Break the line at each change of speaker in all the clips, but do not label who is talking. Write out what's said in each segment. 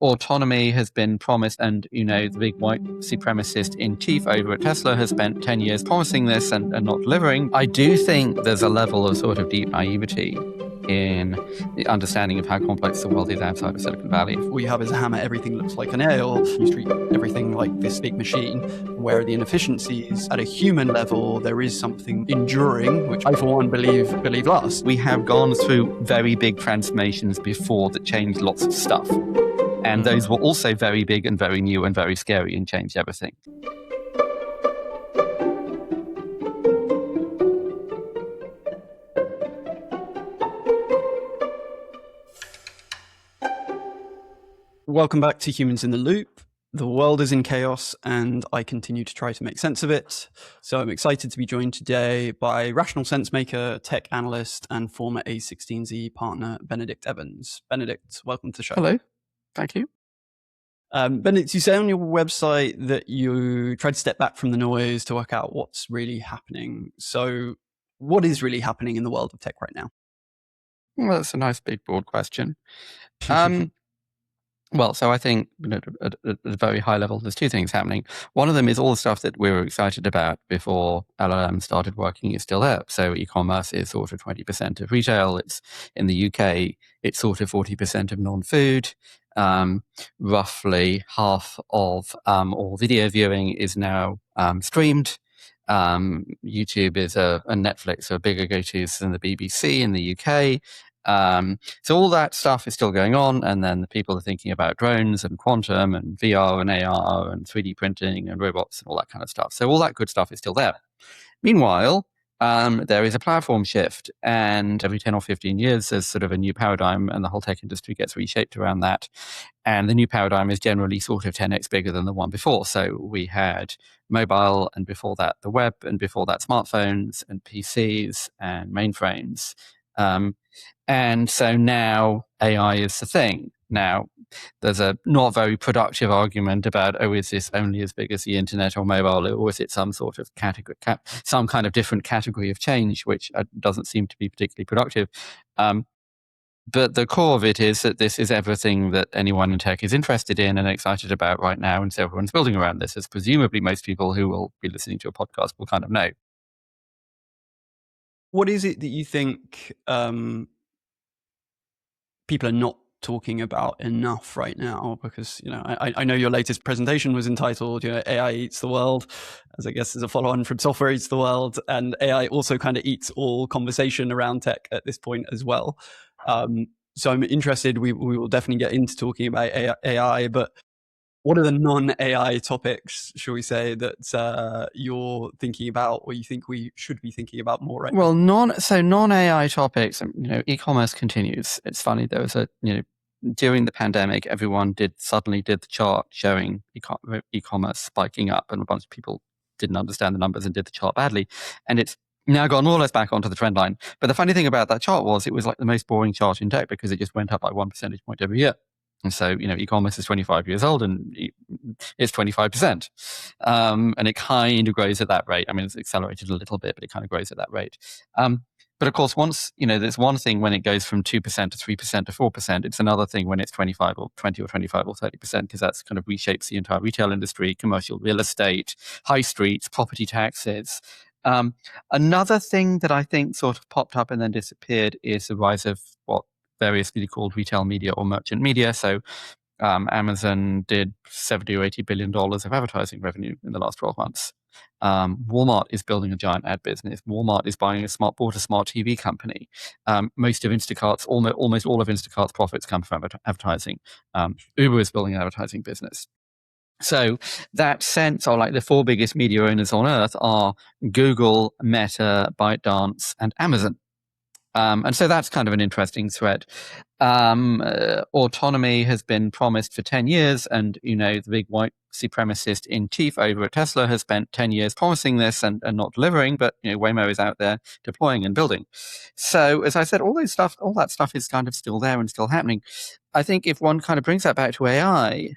autonomy has been promised, and the big white supremacist in chief over at Tesla has spent 10 years promising this and not delivering. I do think there's a level of sort of deep naivety in the understanding of how complex the world is outside of Silicon Valley.
All you have is a hammer, everything looks like a nail. You treat everything like this big machine, where the inefficiencies at a human level, there is something enduring, which I, for one, believe lasts.
We have gone through very big transformations before that changed lots of stuff. And those were also very big and very new and very scary and changed everything.
Welcome back to Humans in the Loop. The world is in chaos and I continue to try to make sense of it. So I'm excited to be joined today by rational sense maker, tech analyst, and former A16z partner, Benedict Evans. Benedict, welcome to the show.
Hello. Thank you.
Benedict, you say on your website that you try to step back from the noise to work out what's really happening. So what is really happening in the world of tech right now?
Well, that's a nice big broad question. Well, so I think at a very high level, there's two things happening. One of them is all the stuff that we were excited about before LLM started working is still there. So e-commerce is sort of 20% of retail. It's in the UK, it's sort of 40% of non-food. Roughly half of all video viewing is now streamed. YouTube is and Netflix are bigger go-tos than the BBC in the UK. So all that stuff is still going on, and then the people are thinking about drones and quantum and VR and AR and 3D printing and robots and all that kind of stuff. So all that good stuff is still there. Meanwhile, there is a platform shift, and every 10 or 15 years there's sort of a new paradigm, and the whole tech industry gets reshaped around that. And the new paradigm is generally sort of 10x bigger than the one before. So we had mobile, and before that the web, and before that smartphones and PCs and mainframes. And so now AI is the thing. Now, there's a not very productive argument about, is this only as big as the internet or mobile, or is it some sort of category, some kind of different category of change, which doesn't seem to be particularly productive. But the core of it is that this is everything that anyone in tech is interested in and excited about right now, and so everyone's building around this, as presumably most people who will be listening to a podcast will kind of know.
What is it that you think people are not talking about enough right now? Because I know your latest presentation was entitled AI Eats the World, as I guess is a follow-on from Software Eats the World, and AI also kind of eats all conversation around tech at this point as well. So I'm interested, we will definitely get into talking about AI, but what are the non-AI topics, shall we say, that you're thinking about, or you think we should be thinking about more right now?
Well, non-AI topics, e-commerce continues. It's funny, there was during the pandemic, everyone suddenly did the chart showing e-commerce spiking up, and a bunch of people didn't understand the numbers and did the chart badly. And it's now gone more or less back onto the trend line. But the funny thing about that chart was it was like the most boring chart in tech, because it just went up by 1 percentage point every year. And so, e-commerce is 25 years old and it's 25%. And it kind of grows at that rate. I mean, it's accelerated a little bit, but it kind of grows at that rate. But of course, once, there's one thing when it goes from 2% to 3% to 4%. It's another thing when it's 25 or 20 or 25 or 30%, because that's kind of reshapes the entire retail industry, commercial real estate, high streets, property taxes. Another thing that I think sort of popped up and then disappeared is the rise of what variously called retail media or merchant media. So Amazon did $70 or $80 billion of advertising revenue in the last 12 months. Walmart is building a giant ad business. Walmart is bought a smart TV company. Most of Instacart's, almost all of Instacart's profits come from advertising. Uber is building an advertising business. So that sense of like the four biggest media owners on earth are Google, Meta, ByteDance, and Amazon. And so that's kind of an interesting thread. Autonomy has been promised for 10 years, and the big white supremacist in chief over at Tesla has spent 10 years promising this and not delivering, but Waymo is out there deploying and building. So as I said, all that stuff is kind of still there and still happening. I think if one kind of brings that back to AI,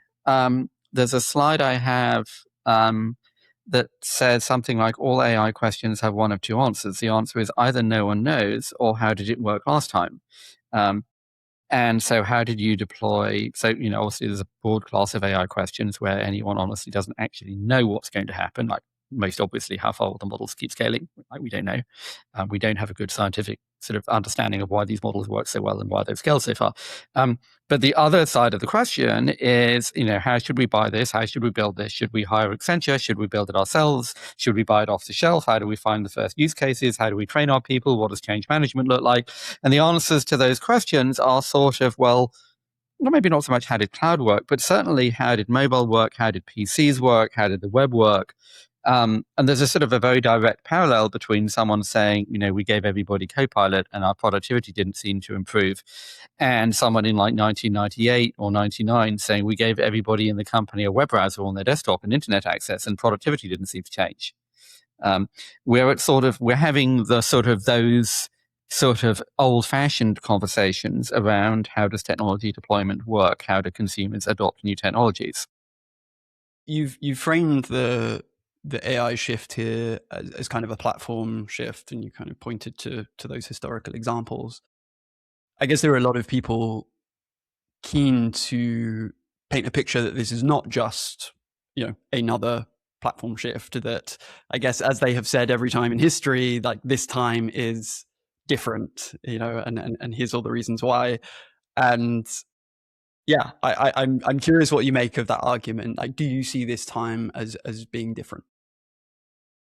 there's a slide I have that says something like all AI questions have one of two answers. The answer is either no one knows or how did it work last time? And so how did you deploy? So, obviously there's a broad class of AI questions where anyone honestly doesn't actually know what's going to happen. Like most obviously, how far will the models keep scaling? Like we don't know. We don't have a good scientific sort of understanding of why these models work so well and why they've scaled so far. But the other side of the question is, how should we buy this? How should we build this? Should we hire Accenture? Should we build it ourselves? Should we buy it off the shelf? How do we find the first use cases? How do we train our people? What does change management look like? And the answers to those questions are sort of, well, maybe not so much how did cloud work, but certainly how did mobile work? How did PCs work? How did the web work? And there's a sort of a very direct parallel between someone saying, we gave everybody Copilot and our productivity didn't seem to improve, and someone in like 1998 or 99 saying we gave everybody in the company a web browser on their desktop and internet access and productivity didn't seem to change. We're having the sort of those sort of old-fashioned conversations around how does technology deployment work? How do consumers adopt new technologies?
You've framed the AI shift here as kind of a platform shift, and you kind of pointed to those historical examples. I guess there are a lot of people keen to paint a picture that this is not just, another platform shift, that I guess, as they have said every time in history, like this time is different, and here's all the reasons why. And yeah, I'm curious what you make of that argument. Like, do you see this time as being different?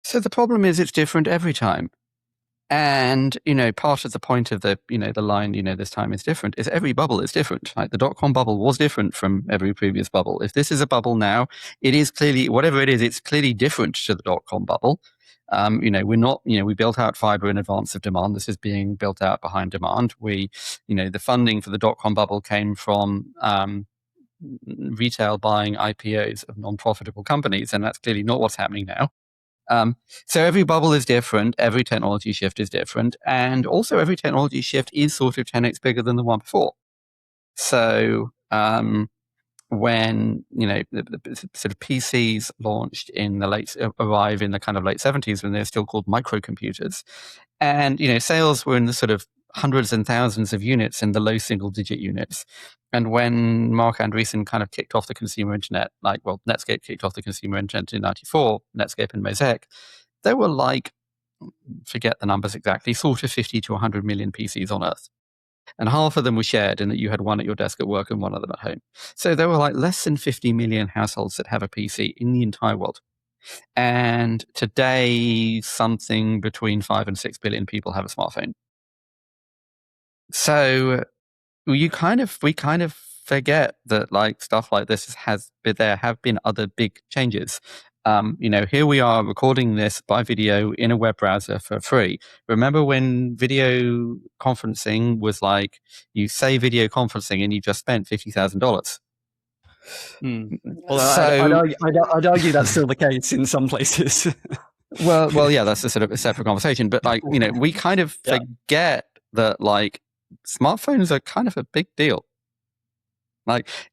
So the problem is it's different every time. And, part of the point of the line, this time is different, is every bubble is different. Like the dot-com bubble was different from every previous bubble. If this is a bubble now, it is clearly, whatever it is, it's clearly different to the dot-com bubble. We're not, we built out fiber in advance of demand. This is being built out behind demand. The funding for the dot-com bubble came from retail buying IPOs of non-profitable companies, and that's clearly not what's happening now. So every bubble is different, every technology shift is different, and also every technology shift is sort of 10x bigger than the one before. So when the sort of PCs launched arrive in the kind of late 70s, when they're still called microcomputers, and sales were in the sort of hundreds and thousands of units in the low single-digit units. And when Mark Andreessen kind of kicked off the consumer internet, Netscape kicked off the consumer internet in 94, Netscape and Mosaic, there were forget the numbers exactly, sort of 50 to 100 million PCs on Earth. And half of them were shared in that you had one at your desk at work and one of them at home. So there were less than 50 million households that have a PC in the entire world. And today, something between 5 and 6 billion people have a smartphone. So we kind of forget that stuff like this there have been other big changes. Here we are recording this by video in a web browser for free. Remember when video conferencing was you say video conferencing and you just spent $50,000?
Well, I'd argue that's still the case in some places.
well, yeah, that's a sort of a separate conversation. But we kind of forget that smartphones are kind of a big deal.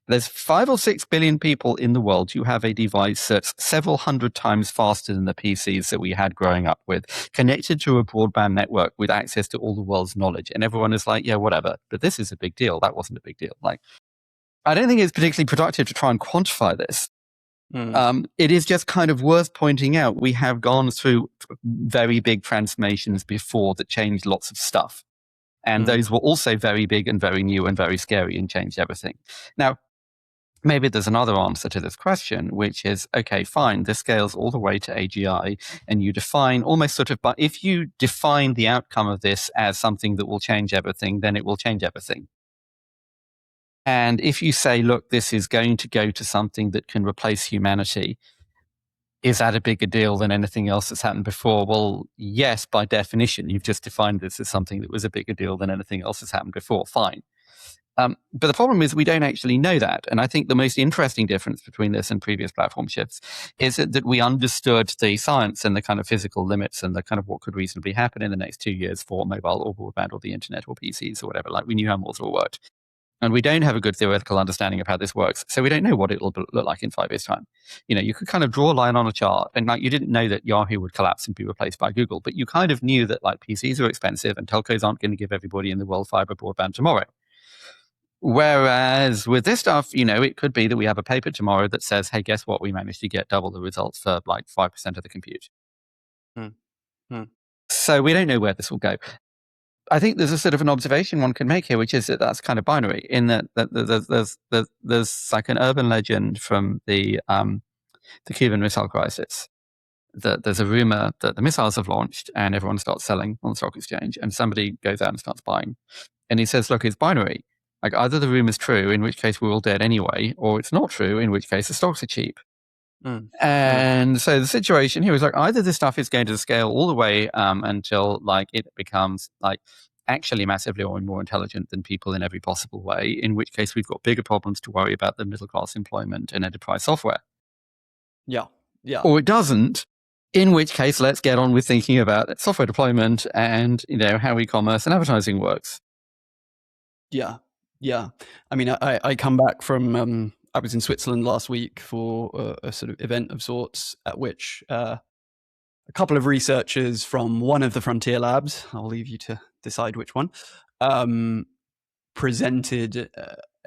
There's 5 or 6 billion people in the world who have a device that's several hundred times faster than the PCs that we had growing up with, connected to a broadband network with access to all the world's knowledge. And everyone is like, yeah, whatever. But this is a big deal. That wasn't a big deal. I don't think it's particularly productive to try and quantify this. It is just kind of worth pointing out we have gone through very big transformations before that changed lots of stuff. And those were also very big and very new and very scary and changed everything. Now, maybe there's another answer to this question, which is, okay, fine, this scales all the way to AGI, and you define almost sort of, but if you define the outcome of this as something that will change everything, then it will change everything. And if you say, look, this is going to go to something that can replace humanity, is that a bigger deal than anything else that's happened before? Well, yes, by definition, you've just defined this as something that was a bigger deal than anything else that's happened before. Fine. But the problem is we don't actually know that. And I think the most interesting difference between this and previous platform shifts is that we understood the science and the kind of physical limits and the kind of what could reasonably happen in the next 2 years for mobile or broadband or the internet or PCs or whatever. We knew how models all worked. And we don't have a good theoretical understanding of how this works. So we don't know what it'll look like in 5 years' time. You could kind of draw a line on a chart, and you didn't know that Yahoo would collapse and be replaced by Google, but you kind of knew that PCs are expensive and telcos aren't going to give everybody in the world fiber broadband tomorrow. Whereas with this stuff, it could be that we have a paper tomorrow that says, hey, guess what? We managed to get double the results for like 5% of the compute. So we don't know where this will go. I think there's a sort of an observation one can make here, which is that that's kind of binary in that there's like an urban legend from the Cuban Missile Crisis that there's a rumor that the missiles have launched and everyone starts selling on the stock exchange and somebody goes out and starts buying. And he says, look, it's binary. Like either the rumor's true, in which case we're all dead anyway, or it's not true, in which case the stocks are cheap. And so the situation here is like either this stuff is going to scale all the way until like it becomes like actually massively more intelligent than people in every possible way, in which case we've got bigger problems to worry about than middle class employment and enterprise software.
Yeah.
Or it doesn't, in which case let's get on with thinking about software deployment and how e-commerce and advertising works.
Yeah. I mean, I come back from I was in Switzerland last week for a sort of event of sorts at which a couple of researchers from one of the frontier labs, I'll leave you to decide which one, presented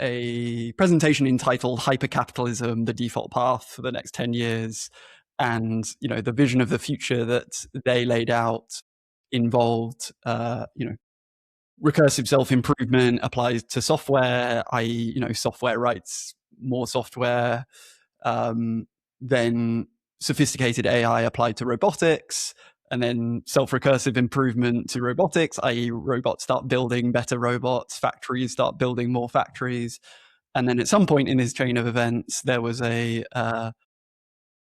a presentation entitled Hypercapitalism, the Default Path for the Next 10 Years. And, the vision of the future that they laid out involved, recursive self-improvement applies to software, i.e., software writes more software, then sophisticated AI applied to robotics, and then self-recursive improvement to robotics, i.e., robots start building better robots, factories start building more factories. And then at some point in this chain of events, there was a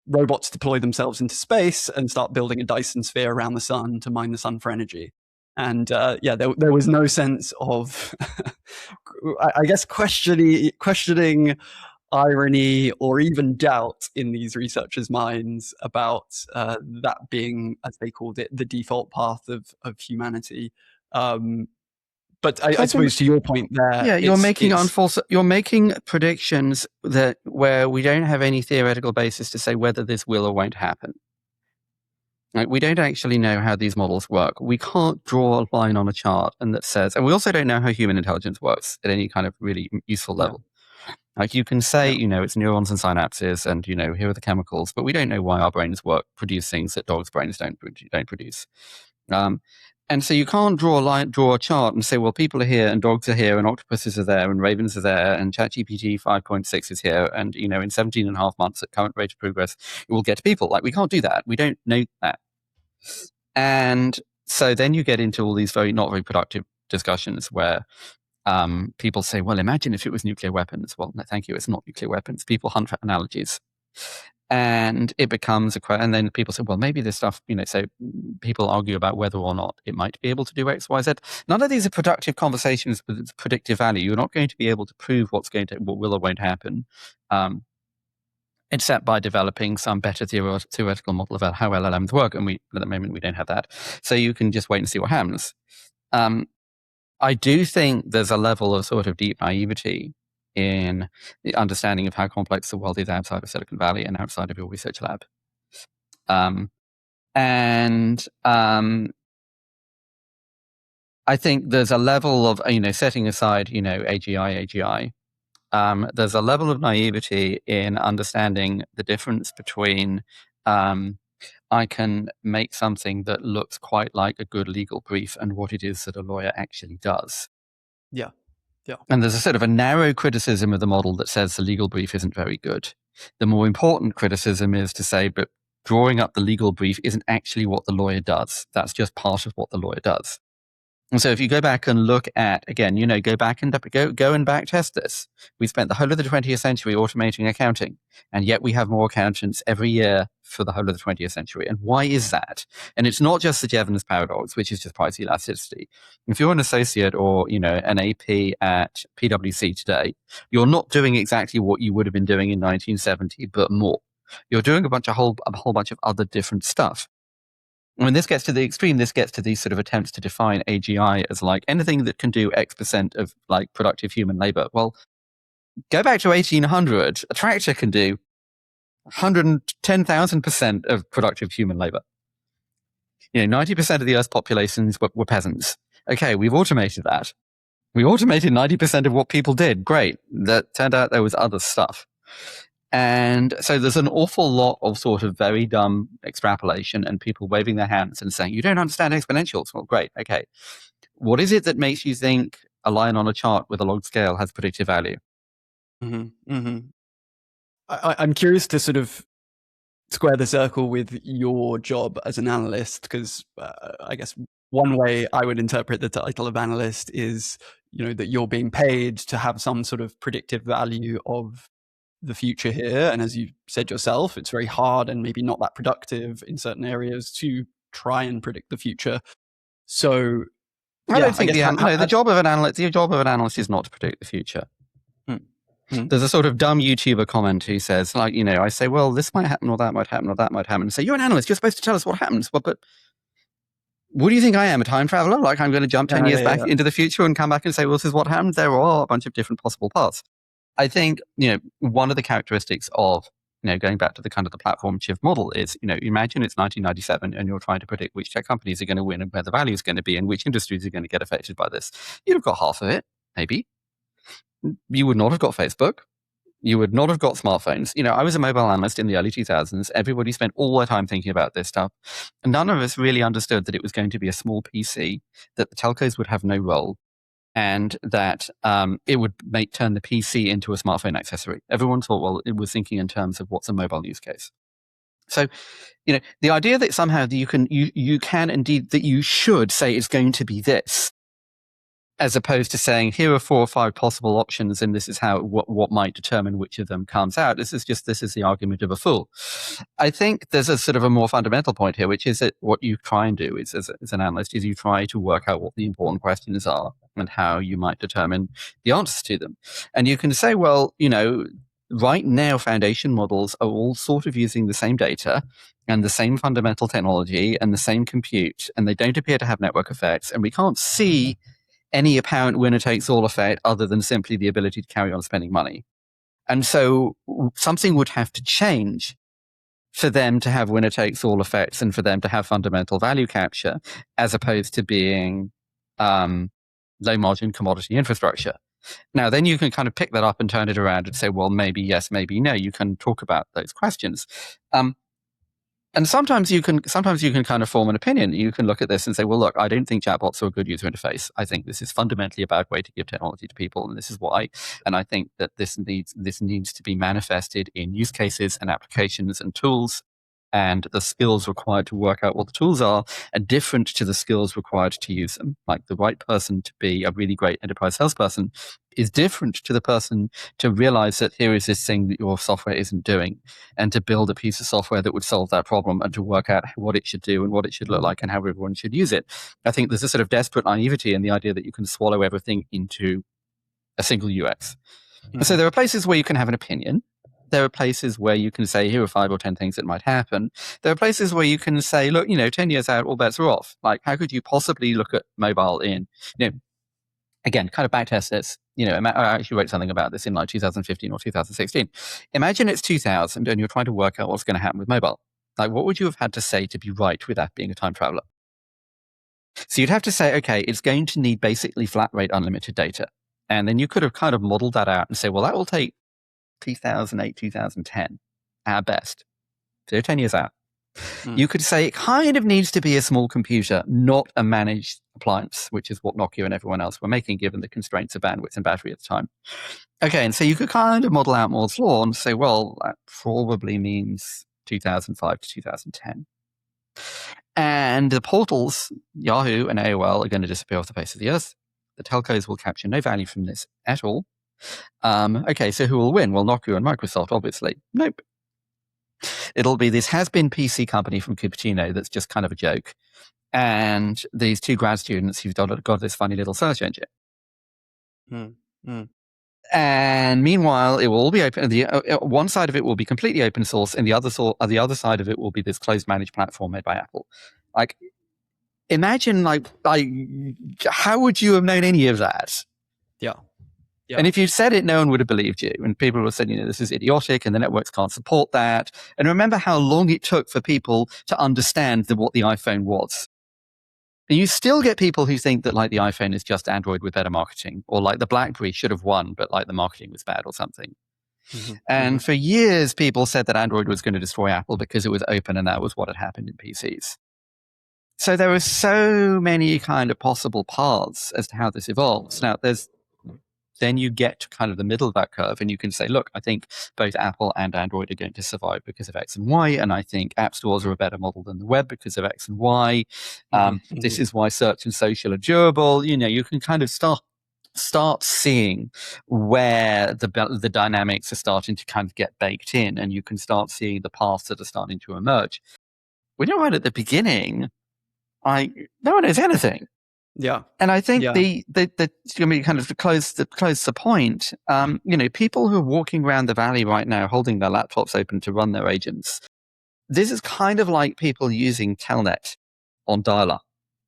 robots deploy themselves into space and start building a Dyson sphere around the sun to mine the sun for energy. And there was no sense of, I guess, questioning irony or even doubt in these researchers' minds about that being, as they called it, the default path of humanity. But I suppose to your point there,
you're making predictions where we don't have any theoretical basis to say whether this will or won't happen. Like, we don't actually know how these models work. We can't draw a line on a chart and that says, and we also don't know how human intelligence works at any kind of really useful level. Like you can say, it's neurons and synapses, and here are the chemicals, but we don't know why our brains produce things that dogs' brains don't produce. And so you can't draw a chart and say, well, people are here and dogs are here and octopuses are there and ravens are there and ChatGPT 5.6 is here. And, in 17 and a half months at current rate of progress, it will get to people. Like we can't do that. We don't know that. And so then you get into all these not very productive discussions where people say, well, imagine if it was nuclear weapons. Well, no, thank you. It's not nuclear weapons. People hunt for analogies. And it becomes and then people say, well, maybe this stuff, so people argue about whether or not it might be able to do X, Y, Z. None of these are productive conversations with predictive value. You're not going to be able to prove what will or won't happen, except by developing some better theoretical model about how LLMs work. And at the moment, we don't have that. So you can just wait and see what happens. I do think there's a level of sort of deep naivety in the understanding of how complex the world is outside of Silicon Valley and outside of your research lab. I think there's a level of, setting aside, AGI, there's a level of naivety in understanding the difference between I can make something that looks quite like a good legal brief and what it is that a lawyer actually does.
Yeah.
And there's a sort of a narrow criticism of the model that says the legal brief isn't very good. The more important criticism is to say, but drawing up the legal brief isn't actually what the lawyer does. That's just part of what the lawyer does. And so if you go back and look at, again, go back and go and back test this. We spent the whole of the 20th century automating accounting, and yet we have more accountants every year for the whole of the 20th century. And why is that? And it's not just the Jevons paradox, which is just price elasticity. If you're an associate or, an AP at PwC today, you're not doing exactly what you would have been doing in 1970, but more. You're doing a whole bunch of other different stuff. When this gets to the extreme, this gets to these sort of attempts to define AGI as like anything that can do X% of like productive human labor. Well, go back to 1800, a tractor can do 110,000% of productive human labor. 90% of the Earth's populations were peasants. Okay, we've automated that. We automated 90% of what people did. Great. That turned out there was other stuff. And so there's an awful lot of sort of very dumb extrapolation and people waving their hands and saying, you don't understand exponentials. Well, great. Okay. What is it that makes you think a line on a chart with a log scale has predictive value?
Mm-hmm. Mm-hmm. I'm curious to sort of square the circle with your job as an analyst, because I guess one way I would interpret the title of analyst is, that you're being paid to have some sort of predictive value of the future here. And as you said yourself, it's very hard and maybe not that productive in certain areas to try and predict the future. So
I don't think the job of an analyst is not to predict the future. There's a sort of dumb YouTuber comment who says, like, I say, well, this might happen or that might happen or that might happen. And say, you're an analyst, you're supposed to tell us what happens. Well, but what do you think I am, a time traveler? Like, I'm going to jump 10 years back into the future and come back and say, well, this is what happened. There are a bunch of different possible paths. I think, one of the characteristics of, going back to the kind of the platform shift model is, imagine it's 1997 and you're trying to predict which tech companies are going to win and where the value is going to be and which industries are going to get affected by this. You'd have got half of it, maybe. You would not have got Facebook. You would not have got smartphones. I was a mobile analyst in the early 2000s. Everybody spent all their time thinking about this stuff. And none of us really understood that it was going to be a small PC, that the telcos would have no role, and that it would turn the PC into a smartphone accessory. Everyone thought, well, it was thinking in terms of what's a mobile use case. So, the idea that somehow you can indeed, that you should say it's going to be this, as opposed to saying, here are 4 or 5 possible options and this is how what might determine which of them comes out. This is the argument of a fool. I think there's a sort of a more fundamental point here, which is that what you try and do is, as an analyst, is you try to work out what the important questions are and how you might determine the answers to them. And you can say, well, right now foundation models are all sort of using the same data and the same fundamental technology and the same compute, and they don't appear to have network effects, and we can't see any apparent winner-takes-all effect other than simply the ability to carry on spending money. And so something would have to change for them to have winner-takes-all effects and for them to have fundamental value capture, as opposed to being low-margin commodity infrastructure. Now, then you can kind of pick that up and turn it around and say, well, maybe yes, maybe no. You can talk about those questions. And sometimes you can kind of form an opinion. You can look at this and say, well, look, I don't think chatbots are a good user interface. I think this is fundamentally a bad way to give technology to people, and this is why. And I think that this needs to be manifested in use cases and applications and tools, and the skills required to work out what the tools are different to the skills required to use them. Like, the right person to be a really great enterprise salesperson is different to the person to realize that here is this thing that your software isn't doing, and to build a piece of software that would solve that problem and to work out what it should do and what it should look like and how everyone should use it. I think there's a sort of desperate naivety in the idea that you can swallow everything into a single UX. Mm-hmm. So there are places where you can have an opinion. There are places where you can say, here are 5 or 10 things that might happen. There are places where you can say, look, 10 years out, all bets are off. Like, how could you possibly look at mobile in, again, kind of backtest this. I actually wrote something about this in like 2015 or 2016. Imagine it's 2000 and you're trying to work out what's going to happen with mobile. Like, what would you have had to say to be right with that being a time traveler? So you'd have to say, okay, it's going to need basically flat rate unlimited data. And then you could have kind of modeled that out and say, well, that will take 2008, 2010 at best. So 10 years out. You could say it kind of needs to be a small computer, not a managed appliance, which is what Nokia and everyone else were making, given the constraints of bandwidth and battery at the time. Okay, and so you could kind of model out Moore's law and say, well, that probably means 2005 to 2010. And the portals, Yahoo and AOL, are going to disappear off the face of the earth. The telcos will capture no value from this at all. Okay, so who will win? Well, Nokia and Microsoft, obviously. Nope. It'll be this has-been PC company from Cupertino that's just kind of a joke, and these 2 grad students who've got this funny little search engine. And meanwhile, it will all be open. One side of it will be completely open source, and the other side of it will be this closed managed platform made by Apple. Like, imagine, like how would you have known any of that?
Yeah. Yeah.
And if you said it, no one would have believed you. And people would have said, this is idiotic and the networks can't support that. And remember how long it took for people to understand what the iPhone was. You still get people who think that like the iPhone is just Android with better marketing, or like the BlackBerry should have won, but like the marketing was bad or something. And for years, people said that Android was going to destroy Apple because it was open, and that was what had happened in PCs. So there are so many kind of possible paths as to how this evolves. Now, then you get to kind of the middle of that curve, and you can say, look, I think both Apple and Android are going to survive because of X and Y, and I think app stores are a better model than the web because of X and Y. This is why search and social are durable. You can kind of start seeing where the dynamics are starting to kind of get baked in, and you can start seeing the paths that are starting to emerge. When you're right at the beginning, no one knows anything.
Yeah.
And I think the kind of to close the point, people who are walking around the valley right now holding their laptops open to run their agents, this is kind of like people using Telnet on dial-up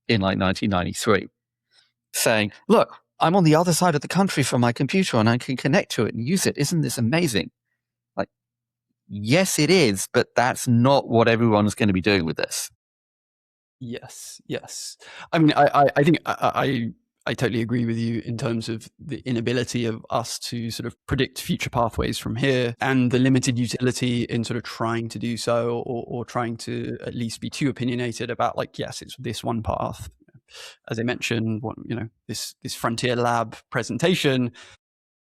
in like 1993, saying, look, I'm on the other side of the country from my computer and I can connect to it and use it. Isn't this amazing? Like, yes, it is, but that's not what everyone's going to be doing with this.
Yes. I mean, I think I totally agree with you in terms of the inability of us to sort of predict future pathways from here, and the limited utility in sort of trying to do so, or trying to at least be too opinionated about like, yes, it's this one path. As I mentioned, this Frontier Lab presentation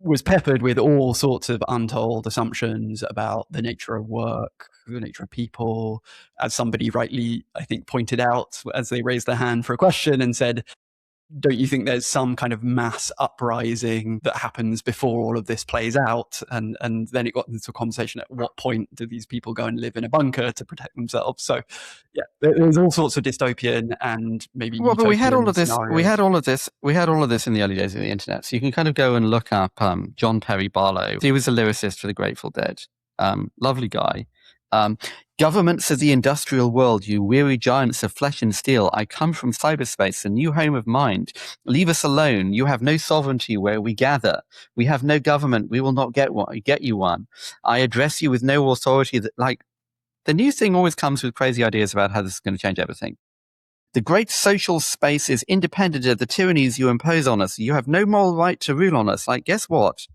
was peppered with all sorts of untold assumptions about the nature of work, the nature of people. As somebody rightly, I think, pointed out as they raised their hand for a question and said, don't you think there's some kind of mass uprising that happens before all of this plays out? And then it got into a conversation, at what point do these people go and live in a bunker to protect themselves? So yeah, there's all sorts of dystopian and maybe
but we had all of this.
scenarios.
We had all of this in the early days of the internet. So you can kind of go and look up John Perry Barlow. He was a lyricist for the Grateful Dead. Lovely guy. Governments of the industrial world, you weary giants of flesh and steel, I come from cyberspace, a new home of mind. Leave us alone. You have no sovereignty where we gather. We have no government. We will not get you one. I address you with no authority. The new thing always comes with crazy ideas about how this is going to change everything. The great social space is independent of the tyrannies you impose on us. You have no moral right to rule on us. Like, guess what?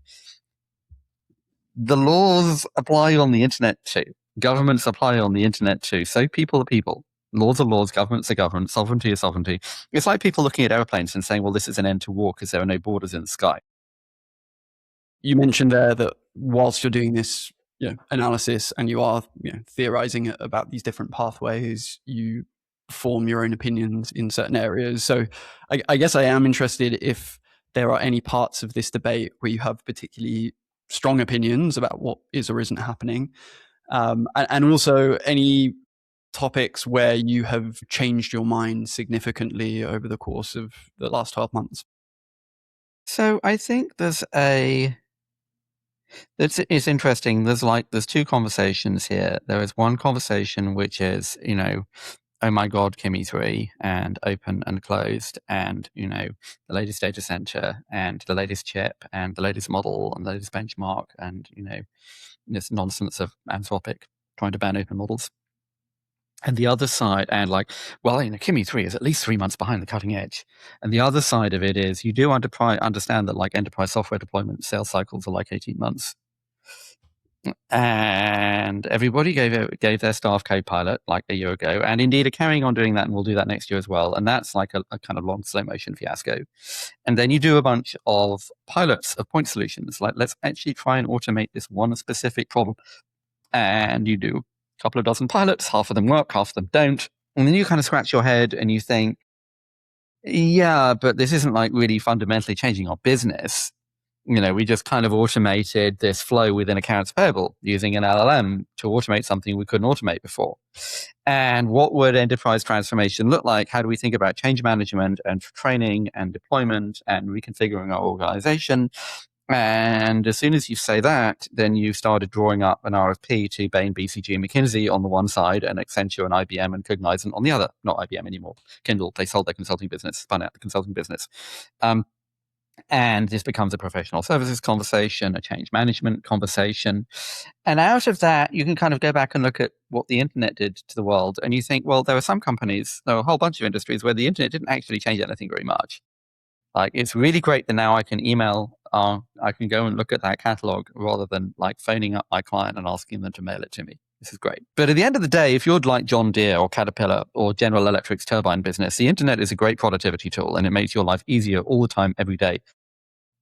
The laws apply on the internet too. Governments apply on the internet too. So people are people. Laws are laws. Governments are governments. Sovereignty is sovereignty. It's like people looking at airplanes and saying, well, this is an end to war because there are no borders in the sky.
You mentioned there that whilst you're doing this analysis and you are theorizing about these different pathways, you form your own opinions in certain areas. So I guess I am interested if there are any parts of this debate where you have particularly strong opinions about what is or isn't happening. And also any topics where you have changed your mind significantly over the course of the last 12 months.
So I think it's interesting. There's two conversations here. There is one conversation which is, oh my God, Kimi 3 and open and closed and, the latest data center and the latest chip and the latest model and the latest benchmark and, this nonsense of Anthropic trying to ban open models. And the other side, and Kimi 3 is at least 3 months behind the cutting edge. And the other side of it is you do understand that enterprise software deployment sales cycles are 18 months. And everybody gave their staff Copilot a year ago, and indeed are carrying on doing that, and we'll do that next year as well. And that's a kind of long slow motion fiasco. And then you do a bunch of pilots of point solutions, let's actually try and automate this one specific problem. And you do a couple of dozen pilots, half of them work, half of them don't. And then you kind of scratch your head and you think, yeah, but this isn't really fundamentally changing our business. We just kind of automated this flow within accounts payable using an LLM to automate something we couldn't automate before. And what would enterprise transformation look like? How do we think about change management and training and deployment and reconfiguring our organization? And as soon as you say that, then you started drawing up an RFP to Bain, BCG, and McKinsey on the one side, and Accenture and IBM and Cognizant on the other. Not IBM anymore. Kyndryl, they sold their consulting business, spun out the consulting business. And this becomes a professional services conversation, a change management conversation. And out of that, you can kind of go back and look at what the internet did to the world. And you think, well, there were some companies, there were a whole bunch of industries where the internet didn't actually change anything very much. Like, it's really great that now I can email, I can go and look at that catalog rather than like phoning up my client and asking them to mail it to me. This is great. But at the end of the day, if you're like John Deere or Caterpillar or General Electric's turbine business, the internet is a great productivity tool and it makes your life easier all the time, every day.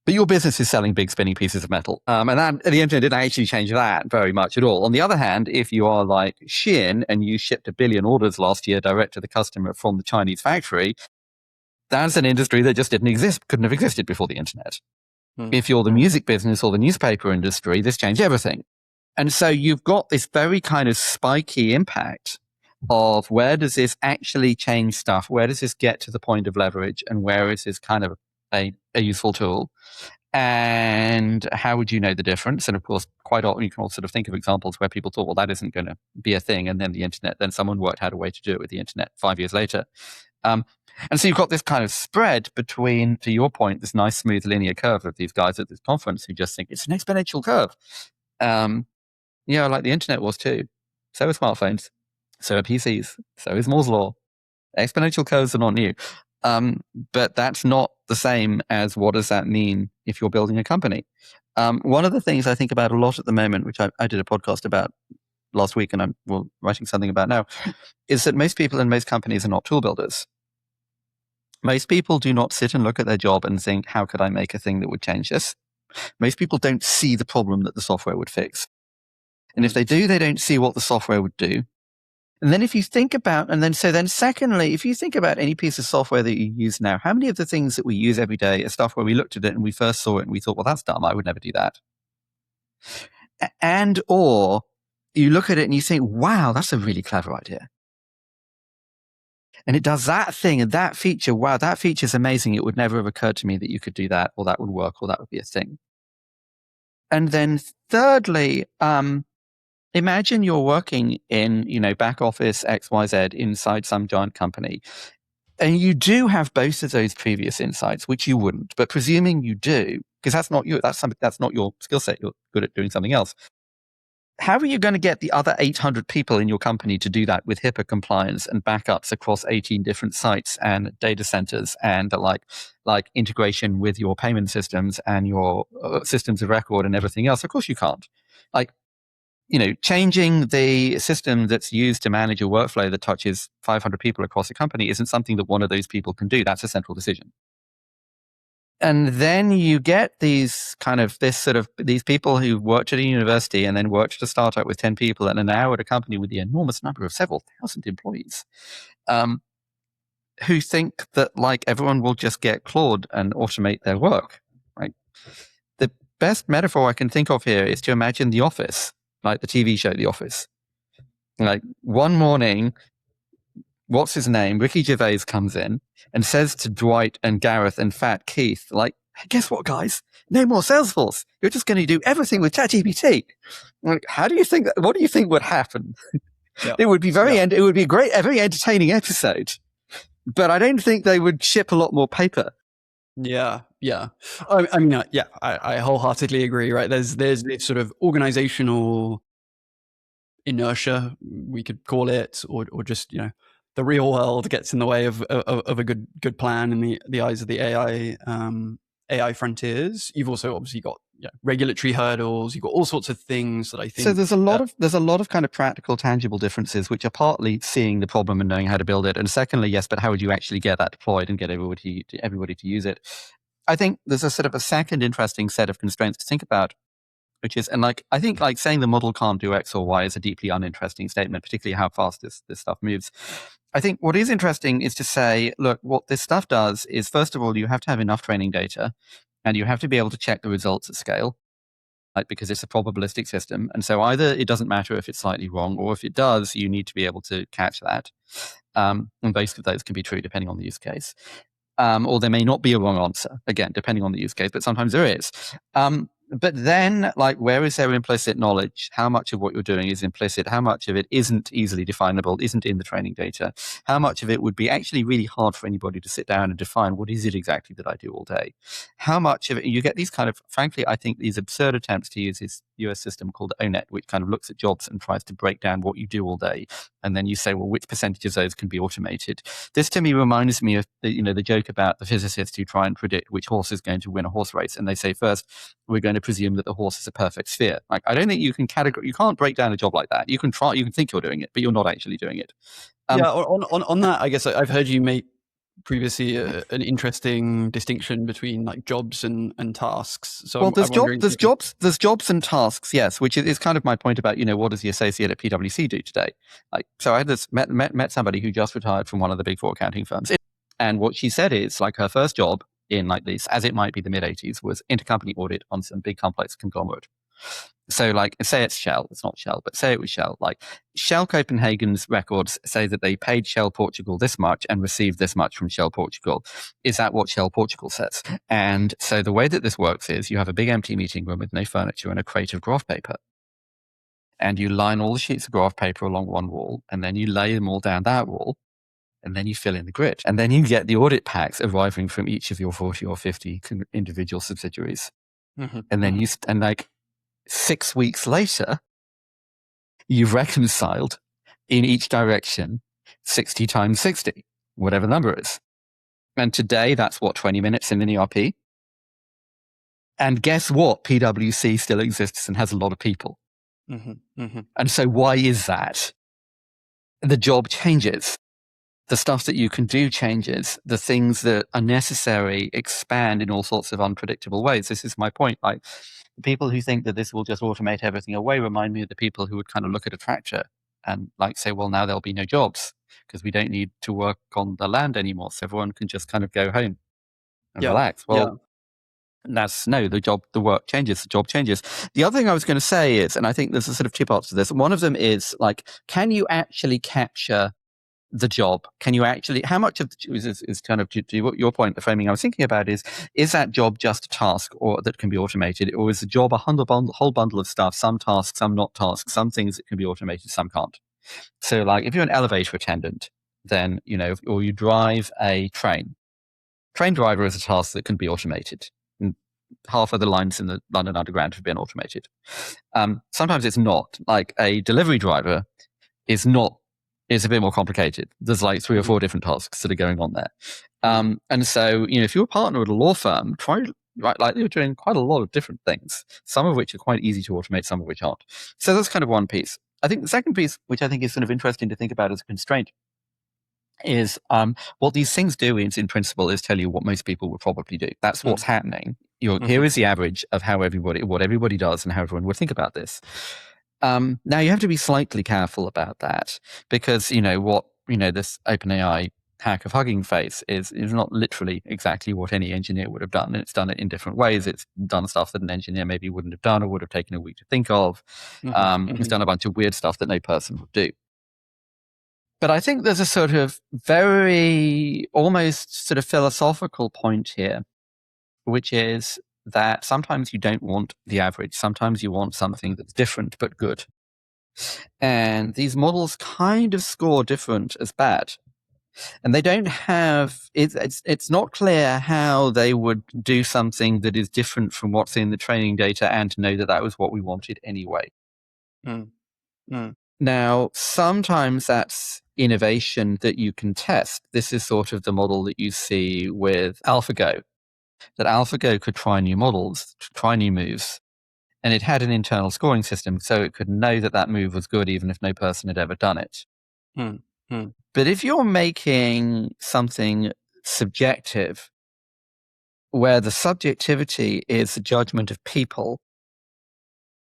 But your business is selling big spinning pieces of metal. And that, the internet didn't actually change that very much at all. On the other hand, if you are like Shein and you shipped 1 billion orders last year direct to the customer from the Chinese factory, that's an industry that just didn't exist, couldn't have existed before the internet. If you're the music business or the newspaper industry, this changed everything. And so you've got this very kind of spiky impact of where does this actually change stuff? Where does this get to the point of leverage? And where is this kind of a useful tool? And how would you know the difference? And of course, quite often you can all sort of think of examples where people thought, well, that isn't going to be a thing. And then the internet, then someone worked out a way to do it with the internet 5 years later. And so you've got this kind of spread between, to your point, this nice smooth linear curve of these guys at this conference who just think it's an exponential curve. Like the internet was too. So are smartphones. So are PCs. So is Moore's law. Exponential curves are not new. But that's not the same as what does that mean if you're building a company. One of the things I think about a lot at the moment, which I did a podcast about last week and I'm writing something about now, is that most people in most companies are not tool builders. Most people do not sit and look at their job and think, how could I make a thing that would change this? Most people don't see the problem that the software would fix. And if they do, they don't see what the software would do. And then if you think about, secondly, if you think about any piece of software that you use now, how many of the things that we use every day are stuff where we looked at it and we first saw it and we thought, well, that's dumb. I would never do that. And, or you look at it and you think, wow, that's a really clever idea. And it does that thing and that feature. Wow, that feature is amazing. It would never have occurred to me that you could do that, or that would work, or that would be a thing. And then thirdly, imagine you're working in, back office XYZ inside some giant company. And you do have both of those previous insights, which you wouldn't. But presuming you do, because that's not your skill set. You're good at doing something else. How are you going to get the other 800 people in your company to do that with HIPAA compliance and backups across 18 different sites and data centers and like integration with your payment systems and your systems of record and everything else? Of course you can't. Changing the system that's used to manage a workflow that touches 500 people across a company isn't something that one of those people can do. That's a central decision. And then you get these people who worked at a university and then worked at a startup with 10 people and are now at a company with the enormous number of several thousand employees, who think that like everyone will just get Claude and automate their work, right? The best metaphor I can think of here is to imagine The Office, like the TV show The Office. Like one morning, what's his name? Ricky Gervais comes in and says to Dwight and Gareth and Fat Keith, like, hey, guess what, guys? No more Salesforce. You're just going to do everything with ChatGPT. Like, what do you think would happen? Yeah. It would be it would be a very entertaining episode, but I don't think they would ship a lot more paper.
Yeah. I wholeheartedly agree, right? There's this sort of organizational inertia, we could call it, or just, the real world gets in the way of a good plan in the eyes of the AI frontiers. You've also obviously got regulatory hurdles. You've got all sorts of things that I think.
So there's a lot of kind of practical, tangible differences, which are partly seeing the problem and knowing how to build it, and secondly, yes, but how would you actually get that deployed and get everybody to use it? I think there's a sort of a second interesting set of constraints to think about, which is, and I think saying the model can't do X or Y is a deeply uninteresting statement, particularly how fast this stuff moves. I think what is interesting is to say, look, what this stuff does is, first of all, you have to have enough training data and you have to be able to check the results at scale, because it's a probabilistic system. And so either it doesn't matter if it's slightly wrong, or if it does, you need to be able to catch that. And both of those can be true depending on the use case. Or there may not be a wrong answer, again, depending on the use case, but sometimes there is. But then, like, where is there implicit knowledge? How much of what you're doing is implicit? How much of it isn't easily definable, isn't in the training data? How much of it would be actually really hard for anybody to sit down and define what is it exactly that I do all day? How much of it, you get these kind of, frankly, I think these absurd attempts to use this US system called ONET, which kind of looks at jobs and tries to break down what you do all day. And then you say, well, which percentage of those can be automated? This to me reminds me of the joke about the physicists who try and predict which horse is going to win a horse race. And they say, first, we're going to presume that the horse is a perfect sphere. Like, I don't think you can't break down a job like that. You can think you're doing it, but you're not actually doing it.
On that, I guess I've heard you make previously an interesting distinction between like jobs and tasks. So
well, there's jobs and tasks, yes, which is kind of my point about, what does the associate at PwC do today? Like, so I had met somebody who just retired from one of the big four accounting firms, and what she said is, like, her first job in, like, this, as it might be the mid-80s, was intercompany audit on some big complex conglomerate. So, like, say it's Shell, it's not Shell, but say it was Shell. Like, Shell Copenhagen's records say that they paid Shell Portugal this much and received this much from Shell Portugal. Is that what Shell Portugal says? And so the way that this works is you have a big empty meeting room with no furniture and a crate of graph paper. And you line all the sheets of graph paper along one wall, and then you lay them all down that wall, and then you fill in the grid. And then you get the audit packs arriving from each of your 40 or 50 individual subsidiaries. Mm-hmm. And then and like 6 weeks later, you've reconciled in each direction 60 times 60, whatever the number is. And today, that's what, 20 minutes in an ERP? And guess what? PwC still exists and has a lot of people. Mm-hmm. Mm-hmm. And so why is that? The job changes. The stuff that you can do changes. The things that are necessary expand in all sorts of unpredictable ways. This is my point. Like, the people who think that this will just automate everything away remind me of the people who would kind of look at a tractor and like say, well, now there'll be no jobs because we don't need to work on the land anymore. So everyone can just kind of go home and relax. Well, the work changes, the job changes. The other thing I was going to say is, and I think there's a sort of two parts to this. One of them is, like, can you actually capture the job? Can you actually, how much of the is kind of to your point, the framing I was thinking about is that job just a task or that can be automated, or is the job a whole bundle of stuff, some tasks, some not tasks, some things that can be automated, some can't? So, like, if you're an elevator attendant, then, or you drive a train driver is a task that can be automated. And half of the lines in the London Underground have been automated. Sometimes it's not. Like, a delivery driver is not. It's a bit more complicated. There's like 3 or 4 different tasks that are going on there. And so, if you're a partner at a law firm, you're doing quite a lot of different things, some of which are quite easy to automate, some of which aren't. So that's kind of one piece. I think the second piece, which I think is sort of interesting to think about as a constraint, is what these things do in principle is tell you what most people would probably do. That's what's happening. Here is the average of what everybody does and how everyone would think about this. Now, you have to be slightly careful about that because, this OpenAI hack of Hugging Face is not literally exactly what any engineer would have done. And it's done it in different ways. It's done stuff that an engineer maybe wouldn't have done or would have taken a week to think of. It's done a bunch of weird stuff that no person would do. But I think there's a sort of very almost sort of philosophical point here, which is that sometimes you don't want the average. Sometimes you want something that's different but good. And these models kind of score different as bad. And they don't have, it's not clear how they would do something that is different from what's in the training data and know that that was what we wanted anyway. Now, sometimes that's innovation that you can test. This is sort of the model that you see with AlphaGo. That AlphaGo could try new models, try new moves, and it had an internal scoring system, so it could know that that move was good even if no person had ever done it. But if you're making something subjective, where the subjectivity is the judgment of people,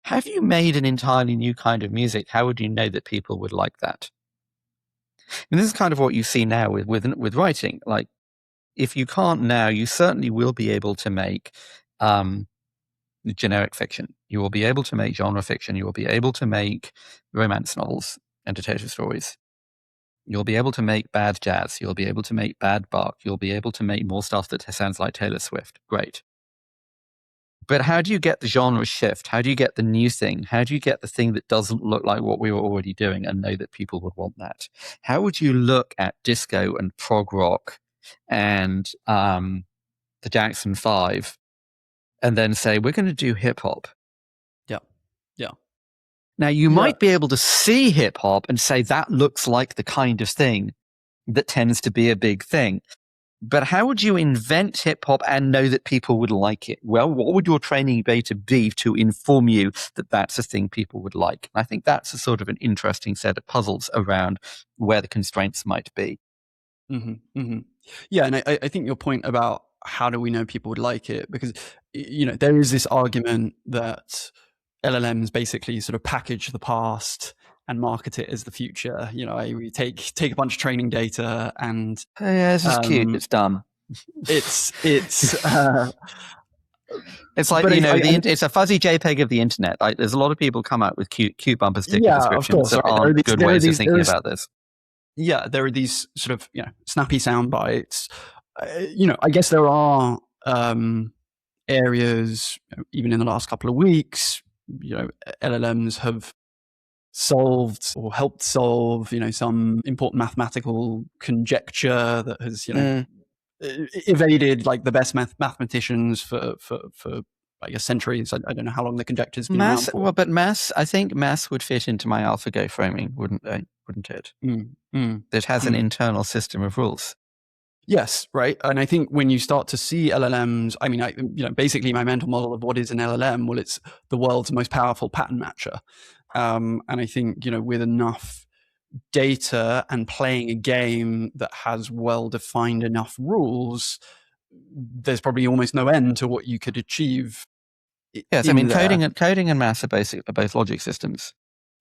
have you made an entirely new kind of music? How would you know that people would like that? And this is kind of what you see now with writing. Like, if you can't now, you certainly will be able to make generic fiction. You will be able to make genre fiction. You will be able to make romance novels and detective stories. You'll be able to make bad jazz. You'll be able to make bad Bach. You'll be able to make more stuff that sounds like Taylor Swift. Great. But how do you get the genre shift? How do you get the new thing? How do you get the thing that doesn't look like what we were already doing and know that people would want that? How would you look at disco and prog rock and the Jackson 5 and then say, we're going to do hip hop?
Yeah. Yeah.
Now, you might be able to see hip hop and say that looks like the kind of thing that tends to be a big thing. But how would you invent hip hop and know that people would like it? Well, what would your training data be to inform you that that's a thing people would like? And I think that's a sort of an interesting set of puzzles around where the constraints might be.
Mm-hmm, mm-hmm. Yeah, and I think your point about how do we know people would like it, because there is this argument that LLMs basically sort of package the past and market it as the future. We take a bunch of training data and
yeah, this is cute. It's dumb.
It's
it's like it's a fuzzy JPEG of the internet. Like, there's a lot of people come out with cute bumper sticker descriptions that aren't good ways of thinking about this.
Yeah, there are these sort of snappy sound bites. I guess there are areas, even in the last couple of weeks, LLMs have solved or helped solve, some important mathematical conjecture that has, evaded like the best mathematicians for I guess centuries. I don't know how long the conjecture's been around for.
Well, but I think maths would fit into my AlphaGo framing, wouldn't it? It has an internal system of rules.
Yes, right. And I think when you start to see LLMs, I mean, basically my mental model of what is an LLM, well, it's the world's most powerful pattern matcher. And I think, with enough data and playing a game that has well-defined enough rules, there's probably almost no end to what you could achieve.
Yes, I mean, coding and maths are both logic systems.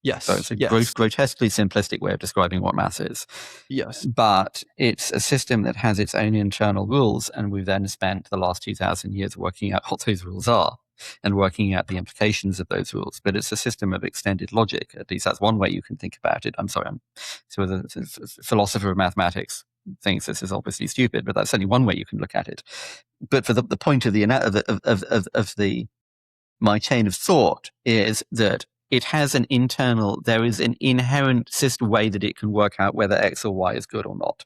Yes.
So it's a grotesquely simplistic way of describing what maths is.
Yes.
But it's a system that has its own internal rules, and we've then spent the last 2,000 years working out what those rules are and working out the implications of those rules. But it's a system of extended logic. At least that's one way you can think about it. I'm sorry, I'm sort of a philosopher of mathematics thinks this is obviously stupid, but that's only one way you can look at it. But for the point of my chain of thought is that it has there is an inherent system way that it can work out whether X or Y is good or not.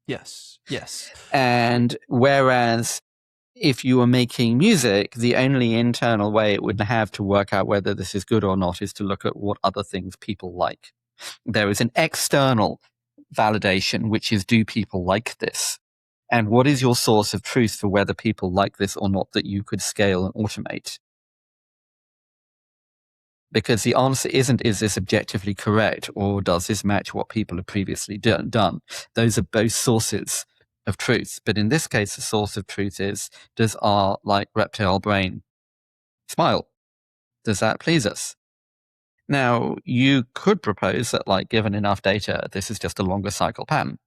Yes.
And whereas if you were making music, the only internal way it would have to work out whether this is good or not is to look at what other things people like. There is an external validation, which is, do people like this? And what is your source of truth for whether people like this or not that you could scale and automate? Because the answer isn't, is this objectively correct, or does this match what people have previously done? Those are both sources of truth. But in this case, the source of truth is, does our reptile brain smile? Does that please us? Now, you could propose that, given enough data, this is just a longer cycle pattern.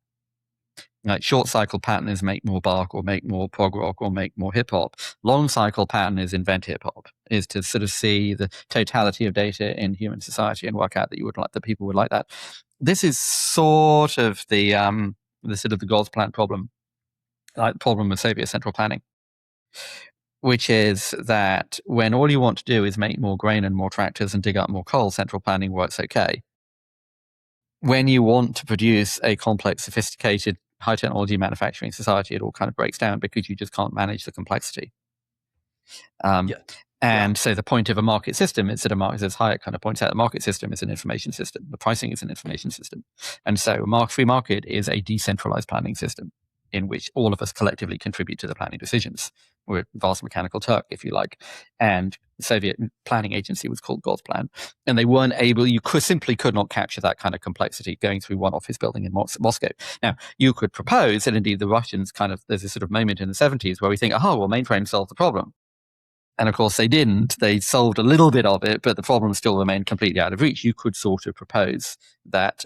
Short cycle pattern is make more bark or make more prog rock or make more hip hop. Long cycle pattern is invent hip hop, is to sort of see the totality of data in human society and work out that people would like that. This is sort of the God's plan problem, like problem of Soviet central planning, which is that when all you want to do is make more grain and more tractors and dig up more coal, central planning works okay. When you want to produce a complex, sophisticated, high technology manufacturing society, it all kind of breaks down because you just can't manage the complexity. So the point of a market system is that as Hayek kind of points out, the market system is an information system. The pricing is an information system. And so a free market is a decentralized planning system in which all of us collectively contribute to the planning decisions. We're a vast mechanical Turk, if you like. And the Soviet planning agency was called God's Plan. And they weren't able, simply could not capture that kind of complexity going through one office building in Moscow. Now, you could propose, and indeed the Russians there's this sort of moment in the 70s where we think, mainframe solved the problem. And of course they didn't. They solved a little bit of it, but the problem still remained completely out of reach. You could sort of propose that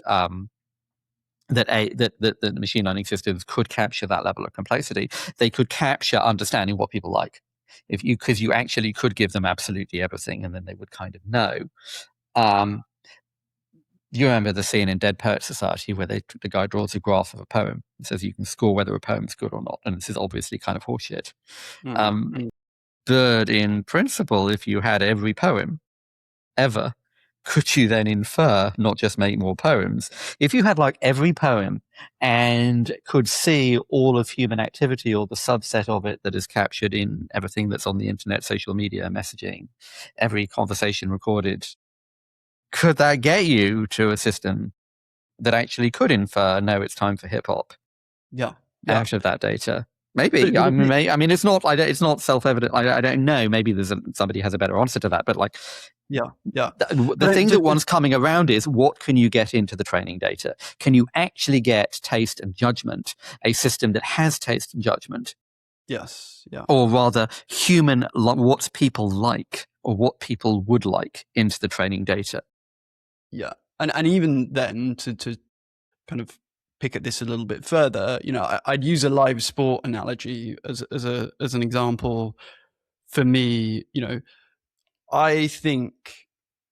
that machine learning systems could capture that level of complexity. They could capture understanding what people like, because you actually could give them absolutely everything, and then they would kind of know. You remember the scene in Dead Poets Society where the guy draws a graph of a poem and says you can score whether a poem's good or not, and this is obviously kind of horseshit. But in principle, if you had every poem ever, could you then infer, not just make more poems? If you had like every poem and could see all of human activity or the subset of it that is captured in everything that's on the internet, social media, messaging, every conversation recorded, could that get you to a system that actually could infer, no, it's time for hip hop
Yeah.
out of that data? Maybe. I mean, it's not. It's not self-evident. I don't know. Maybe somebody has a better answer to that. But like, the thing that one's coming around is, what can you get into the training data? Can you actually get taste and judgment? A system that has taste and judgment.
Yes. Yeah.
Or rather, what people like or what people would like into the training data.
Yeah, and even then to kind of pick at this a little bit further, I'd use a live sport analogy as an example. For me, I think,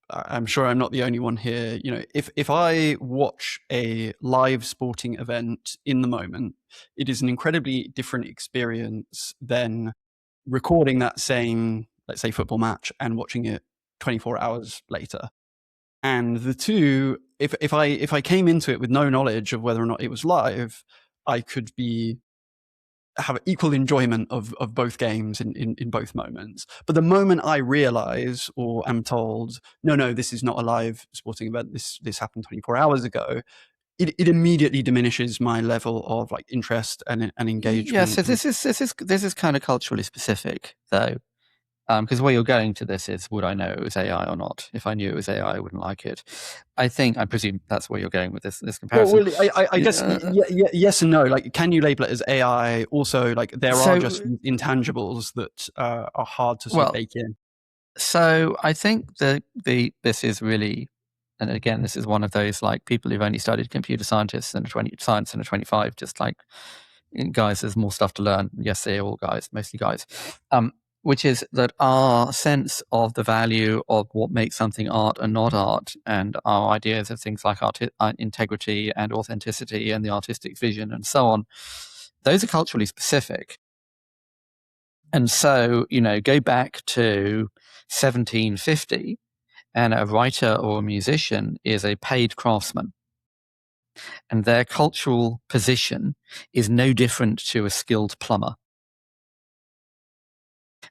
I'm sure I'm not the only one here. If I watch a live sporting event in the moment, it is an incredibly different experience than recording that same, let's say, football match and watching it 24 hours later. And the two, if I came into it with no knowledge of whether or not it was live, I could have equal enjoyment of both games in both moments. But the moment I realize or am told, no, this is not a live sporting event, this happened 24 hours ago, it immediately diminishes my level of like interest and engagement.
Yeah, so this is kind of culturally specific, though. Because where you're going to this is, would I know it was AI or not? If I knew it was AI, I wouldn't like it. I presume that's where you're going with this comparison.
Well, I guess yes and no. Like, can you label it as AI? Also, like, there are just intangibles that are hard to sort of bake in.
So I think that this is really, and again, this is one of those like people who've only studied computer science and a 25, just like, guys, there's more stuff to learn. Yes, they're all guys, mostly guys. Which is that our sense of the value of what makes something art and not art, and our ideas of things like integrity and authenticity and the artistic vision and so on, those are culturally specific. And so, go back to 1750, and a writer or a musician is a paid craftsman. And their cultural position is no different to a skilled plumber.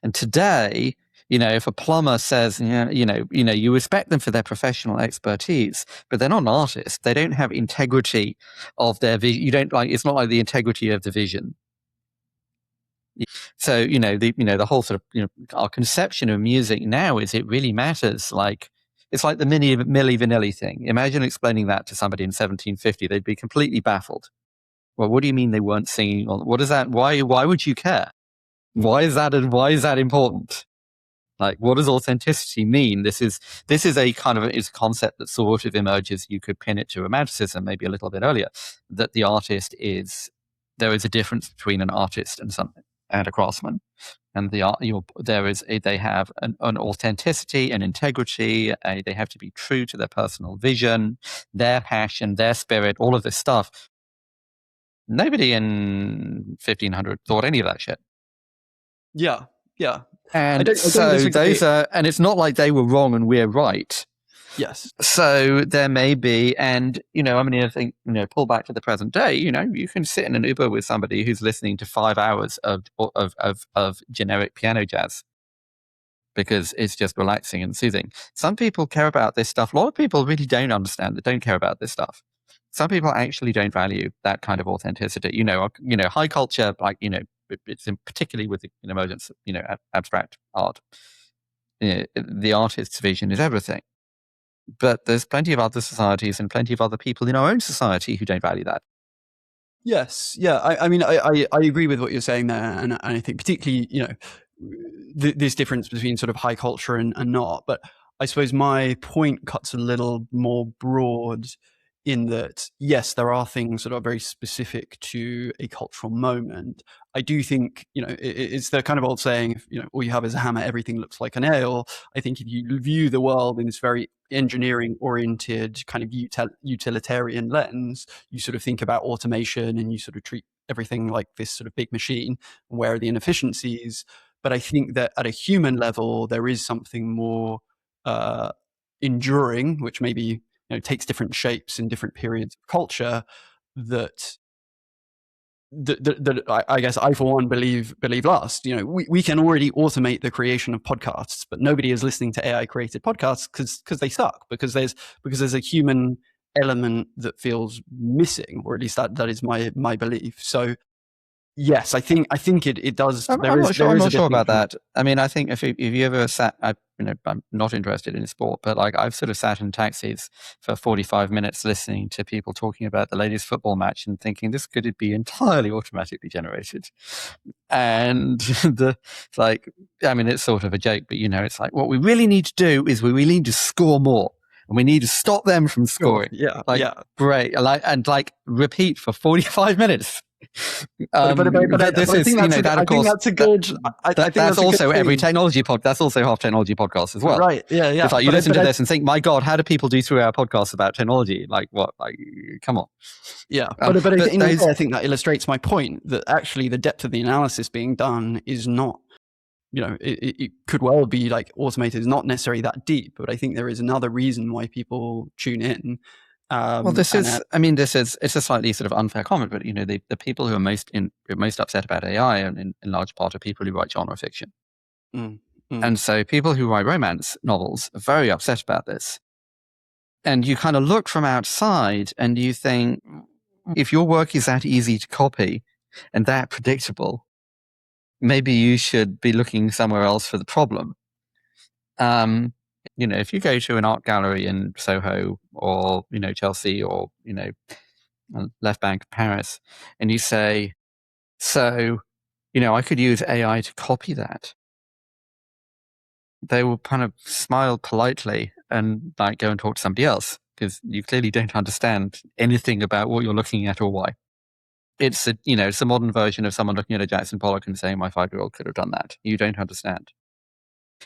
And today, if a plumber says, you respect them for their professional expertise, but they're not an artist. They don't have integrity of their vision. It's not like the integrity of the vision. So, the whole sort of, our conception of music now is it really matters. Like, it's like the Milli Vanilli thing. Imagine explaining that to somebody in 1750. They'd be completely baffled. Well, what do you mean they weren't singing? What is that? Why would you care? Why is that important? Like, what does authenticity mean? This is a kind of a concept that sort of emerges. You could pin it to romanticism, maybe a little bit earlier, that the artist there is a difference between an artist and a craftsman, and they have an authenticity, an integrity. They have to be true to their personal vision, their passion, their spirit, all of this stuff. Nobody in 1500 thought any of that shit.
Yeah.
And and it's not like they were wrong and we're right.
Yes.
So there may be, and I think, pull back to the present day, you can sit in an Uber with somebody who's listening to 5 hours of generic piano jazz because it's just relaxing and soothing. Some people care about this stuff. A lot of people really don't don't care about this stuff. Some people actually don't value that kind of authenticity. High culture, like, it's particularly with the emergence of, abstract art. The artist's vision is everything. But there's plenty of other societies and plenty of other people in our own society who don't value that.
Yes. Yeah. I mean, I agree with what you're saying there. And I think particularly, this difference between sort of high culture and not. But I suppose my point cuts a little more broad in that, yes, there are things that are very specific to a cultural moment. I do think, it's the kind of old saying, if, all you have is a hammer, everything looks like a nail. I think if you view the world in this very engineering oriented kind of utilitarian lens, you sort of think about automation and you sort of treat everything like this sort of big machine. Where are the inefficiencies? But I think that at a human level, there is something more enduring, which maybe takes different shapes in different periods of culture. That I guess I, for one, believe last. We can already automate the creation of podcasts, but nobody is listening to AI created podcasts because they suck, because there's a human element that feels missing, or at least that is my belief. So yes, I think it does.
I'm not sure.
There
I'm
is a
not sure about
distinction.
that. I mean, I think if you ever sat, I'm not interested in sport, but like I've sort of sat in taxis for 45 minutes listening to people talking about the latest football match and thinking this could be entirely automatically generated. And it's sort of a joke, but it's like what we really need to do is we really need to score more. And we need to stop them from scoring.
Yeah,
like,
yeah.
Great. And repeat for 45 minutes.
I think that's a good.
That's also every technology pod. That's also half technology podcasts as well.
Right? Yeah.
It's like you listen to this and think, "My God, how do people do 3-hour podcasts about technology? Like what? Like, come on."
Yeah, but in a way, I think that illustrates my point that actually the depth of the analysis being done is not. It could well be like automated is not necessarily that deep, but I think there is another reason why people tune in.
Well, it's a slightly sort of unfair comment, but the people who are most upset about AI, and in large part, are people who write genre fiction. And so people who write romance novels are very upset about this. And you kind of look from outside and you think, if your work is that easy to copy and that predictable, maybe you should be looking somewhere else for the problem. If you go to an art gallery in Soho or, Chelsea or, Left Bank of Paris, and you say, so, I could use AI to copy that. They will kind of smile politely and go and talk to somebody else, because you clearly don't understand anything about what you're looking at or why. It's a modern version of someone looking at a Jackson Pollock and saying, my 5-year-old could have done that. You don't understand.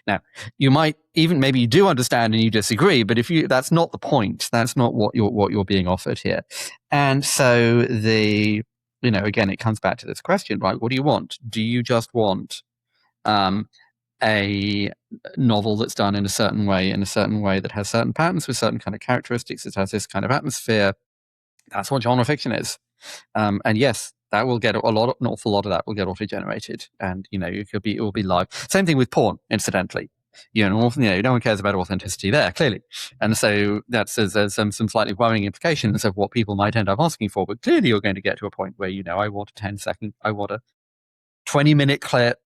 Now, you might maybe you do understand and you disagree, but that's not the point. That's not what you're being offered here. And so again, it comes back to this question, right? What do you want? Do you just want a novel that's done in a certain way that has certain patterns with certain kind of characteristics, that has this kind of atmosphere? That's what genre fiction is. And yes, that will get an awful lot of that will get auto-generated, and it will be live. Same thing with porn, incidentally. No one cares about authenticity there, clearly, and so there's some slightly worrying implications of what people might end up asking for. But clearly, you're going to get to a point where I want a 10-second, I want a 20-minute clip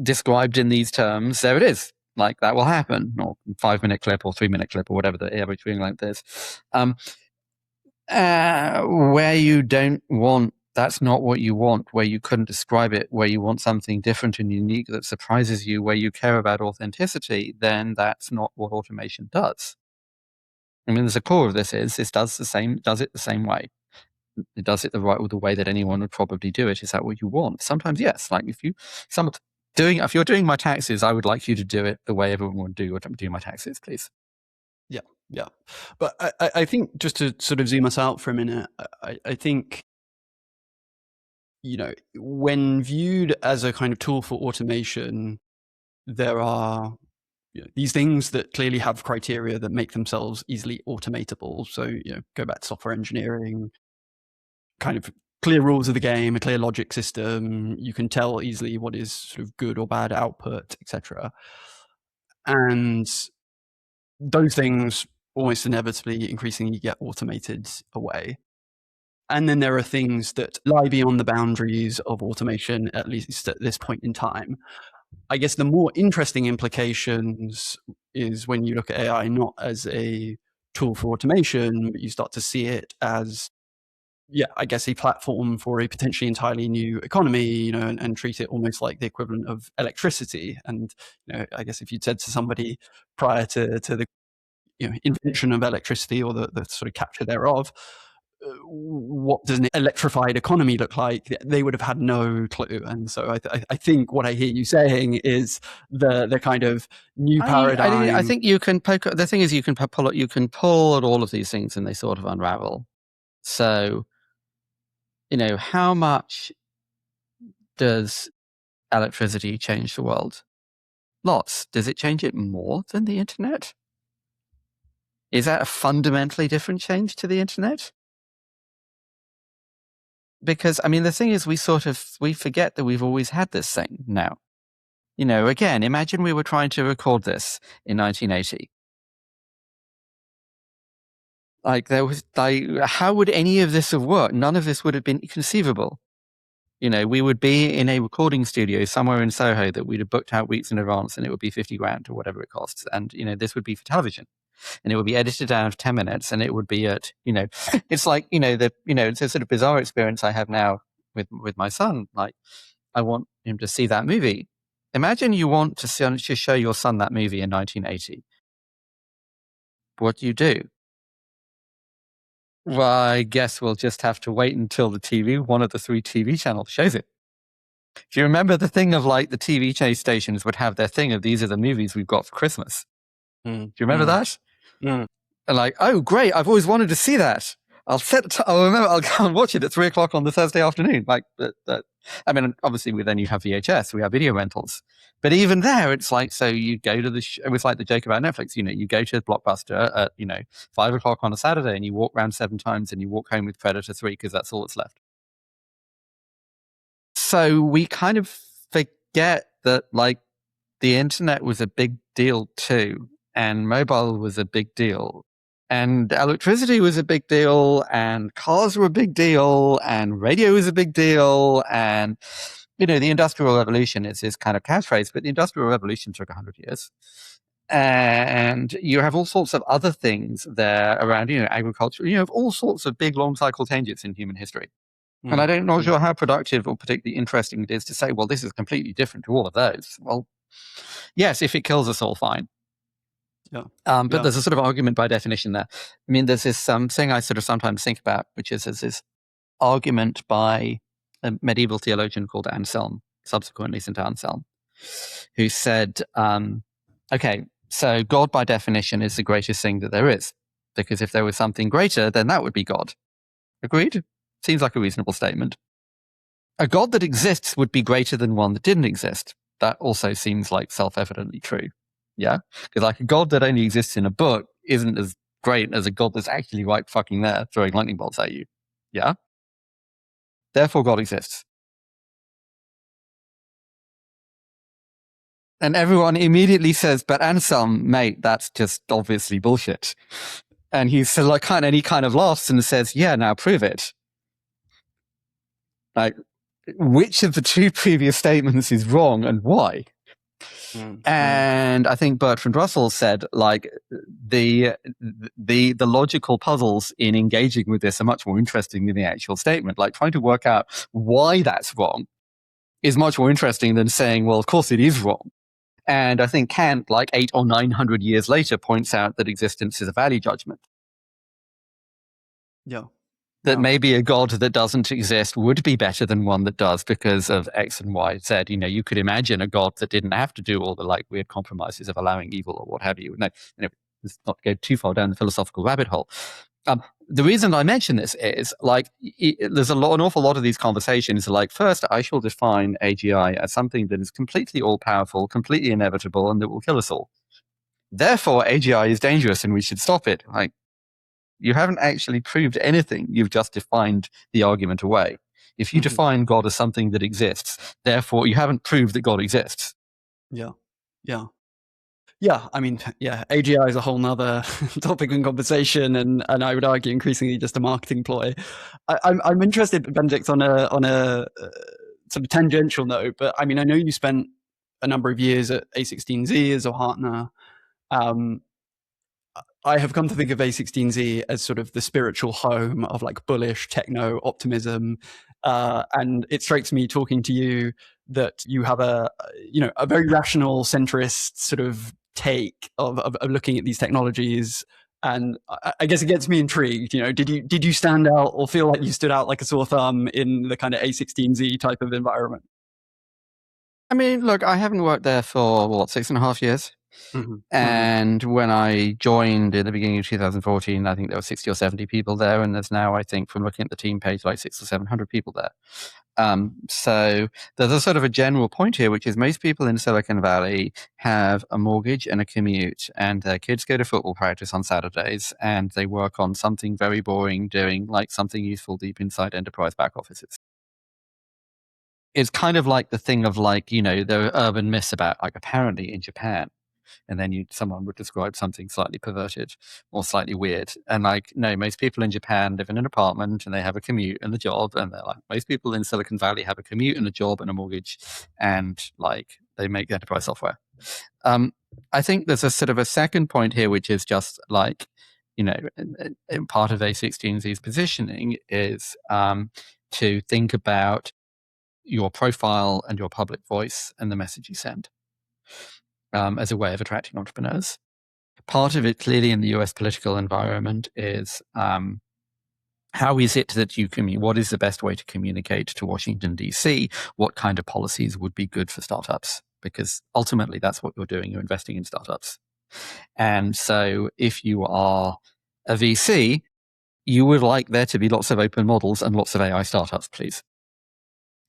described in these terms. There it is. Like that will happen, or 5-minute clip or 3-minute clip or whatever the average viewing length is. Where you don't want, that's not what you want, where you couldn't describe it, where you want something different and unique that surprises you, where you care about authenticity, then that's not what automation does. I mean, the core of this does it the same way. It does it the way that anyone would probably do it. Is that what you want? Sometimes, yes. Like if you're doing my taxes, I would like you to do it the way everyone would do my taxes, please.
Yeah. But I think, just to sort of zoom us out for a minute, I think, when viewed as a kind of tool for automation, there are these things that clearly have criteria that make themselves easily automatable. So, go back to software engineering, kind of clear rules of the game, a clear logic system. You can tell easily what is sort of good or bad output, etc. And those things almost inevitably increasingly get automated away. And then there are things that lie beyond the boundaries of automation, at least at this point in time. I guess the more interesting implications is when you look at AI not as a tool for automation, but you start to see it as, I guess, a platform for a potentially entirely new economy, and treat it almost like the equivalent of electricity. And, I guess if you'd said to somebody prior to the invention of electricity, or the sort of capture thereof, what does an electrified economy look like, they would have had no clue. And so I think what I hear you saying is the kind of new paradigm.
I think you can poke. The thing is, you can pull at all of these things and they sort of unravel. So, how much does electricity changed the world? Lots. Does it change it more than the internet? Is that a fundamentally different change to the internet? Because, I mean, the thing is, we forget that we've always had this thing now. Again, imagine we were trying to record this in 1980. How would any of this have worked? None of this would have been conceivable. We would be in a recording studio somewhere in Soho that we'd have booked out weeks in advance, and it would be 50 grand or whatever it costs. And, this would be for television, and it would be edited down to 10 minutes, and it would be at, it's like, it's a sort of bizarre experience I have now with my son. Like, I want him to see that movie. Imagine you want to show your son that movie in 1980. What do? Well, I guess we'll just have to wait until one of the 3 TV channels shows it. Do you remember the thing of like the TV stations would have their thing of these are the movies we've got for Christmas? Do you remember that? And like, oh, great, I've always wanted to see that. I'll go and watch it at 3:00 on the Thursday afternoon. Like, I mean, obviously, then you have VHS, we have video rentals. But even there, it's like, so you go to it was like the joke about Netflix, you go to Blockbuster at, 5:00 on a Saturday and you walk around 7 times and you walk home with Predator 3 because that's all that's left. So we kind of forget that, like, the internet was a big deal too, and mobile was a big deal, and electricity was a big deal, and cars were a big deal, and radio was a big deal, and the Industrial Revolution is this kind of catchphrase, but the Industrial Revolution took 100 years. And you have all sorts of other things there around, agriculture. You have all sorts of big, long cycle changes in human history. And I don't know sure how productive or particularly interesting it is to say, well, this is completely different to all of those. Well, yes, if it kills us all, fine.
Yeah.
But there's a sort of argument by definition there. I mean, there's this thing I sort of sometimes think about, which is there's this argument by a medieval theologian called Anselm, subsequently St. Anselm, who said, okay, so God by definition is the greatest thing that there is, because if there was something greater, then that would be God. Agreed? Seems like a reasonable statement. A God that exists would be greater than one that didn't exist. That also seems like self-evidently true. Yeah? Because like a God that only exists in a book isn't as great as a God that's actually right fucking there throwing lightning bolts at you. Yeah? Therefore, God exists. And everyone immediately says, but Anselm, mate, that's just obviously bullshit. And he's like, and he kind of laughs and says, yeah, now prove it. Like, which of the 2 previous statements is wrong and why? And I think Bertrand Russell said, like, the logical puzzles in engaging with this are much more interesting than the actual statement. Like, trying to work out why that's wrong is much more interesting than saying, well, of course it is wrong. And I think Kant, like 800 or 900 years later, points out that existence is a value judgment.
Yeah.
That maybe a God that doesn't exist would be better than one that does because of X and Y. Z. You could imagine a God that didn't have to do all the like weird compromises of allowing evil or what have you. No, let's not go too far down the philosophical rabbit hole. The reason I mention this is like there's an awful lot of these conversations. Like, first, I shall define AGI as something that is completely all-powerful, completely inevitable, and that will kill us all. Therefore, AGI is dangerous and we should stop it. Like, you haven't actually proved anything. You've just defined the argument away. If you define God as something that exists, therefore you haven't proved that God exists.
Yeah. I mean, AGI is a whole nother topic and conversation, and I would argue increasingly just a marketing ploy. I'm interested, Benedict, on a sort of tangential note, but I mean, I know you spent a number of years at A16z as a partner. I have come to think of A16z as sort of the spiritual home of like bullish techno optimism. And it strikes me talking to you that you have a very rational centrist sort of take of looking at these technologies. And I guess it gets me intrigued. Did you stand out or feel like you stood out like a sore thumb in the kind of A16z type of environment?
I mean, look, I haven't worked there for 6.5 years. And when I joined in the beginning of 2014, I think there were 60 or 70 people there, and there's now, I think, from looking at the team page, like 600 or 700 people there. So there's a sort of a general point here, which is most people in Silicon Valley have a mortgage and a commute, and their kids go to football practice on Saturdays, and they work on something very boring, doing like something useful deep inside enterprise back offices. It's kind of like the thing of like, there are urban myths about like apparently in Japan, and then someone would describe something slightly perverted or slightly weird. And like, no, most people in Japan live in an apartment and they have a commute and a job. And they're like, most people in Silicon Valley have a commute and a job and a mortgage, and like they make enterprise software. I think there's a sort of a second point here, which is just like, part of A16z's positioning is to think about your profile and your public voice and the message you send as a way of attracting entrepreneurs. Part of it, clearly, in the US political environment is how is it that what is the best way to communicate to Washington, D.C.? What kind of policies would be good for startups? Because ultimately, that's what you're doing. You're investing in startups. And so if you are a VC, you would like there to be lots of open models and lots of AI startups, please.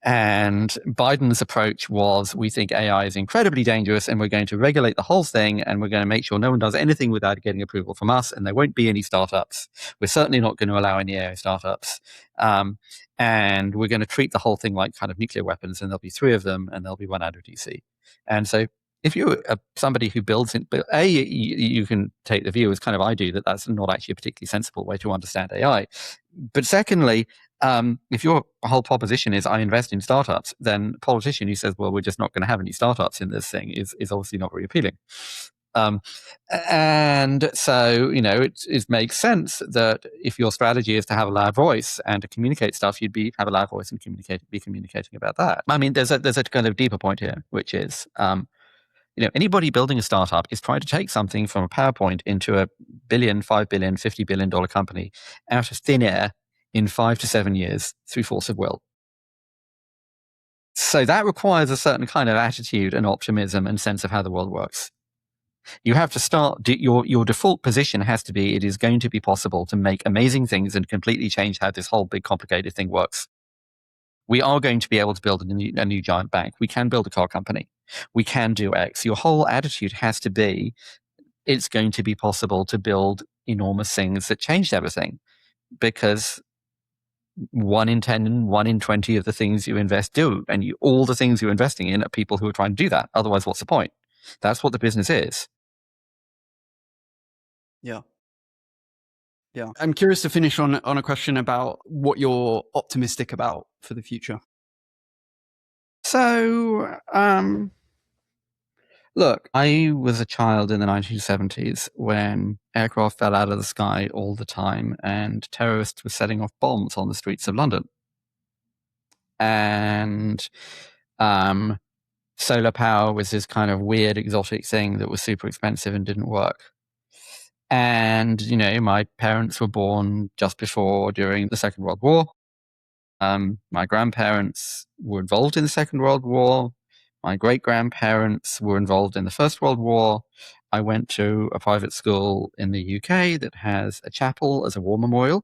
And Biden's approach was, we think AI is incredibly dangerous and we're going to regulate the whole thing and we're going to make sure no one does anything without getting approval from us, and there won't be any startups. We're certainly not going to allow any AI startups. And we're going to treat the whole thing like kind of nuclear weapons, and there'll be 3 of them and they'll be one out of DC. And so if you're somebody who builds it, you can take the view, as kind of I do, that that's not actually a particularly sensible way to understand AI. But secondly, if your whole proposition is I invest in startups, then a politician who says, well, we're just not going to have any startups in this thing is obviously not very appealing. And so, it makes sense that if your strategy is to have a loud voice and to communicate stuff, you'd have a loud voice and be communicating about that. I mean, there's a kind of deeper point here, which is, anybody building a startup is trying to take something from a PowerPoint into a $1 billion, $5 billion, $50 billion company out of thin air in 5 to 7 years through force of will. So that requires a certain kind of attitude and optimism and sense of how the world works. You have to start, your default position has to be, it is going to be possible to make amazing things and completely change how this whole big complicated thing works. We are going to be able to build a new giant bank. We can build a car company. We can do X. Your whole attitude has to be, it's going to be possible to build enormous things that change everything, because 1 in 10 and 1 in 20 of the things you invest do. And all the things you're investing in are people who are trying to do that. Otherwise, what's the point? That's what the business is.
Yeah. Yeah. I'm curious to finish on a question about what you're optimistic about for the future.
So, look, I was a child in the 1970s when aircraft fell out of the sky all the time and terrorists were setting off bombs on the streets of London. And solar power was this kind of weird, exotic thing that was super expensive and didn't work. And, my parents were born just before, during the Second World War. My grandparents were involved in the Second World War. My great-grandparents were involved in the First World War. I went to a private school in the UK that has a chapel as a war memorial.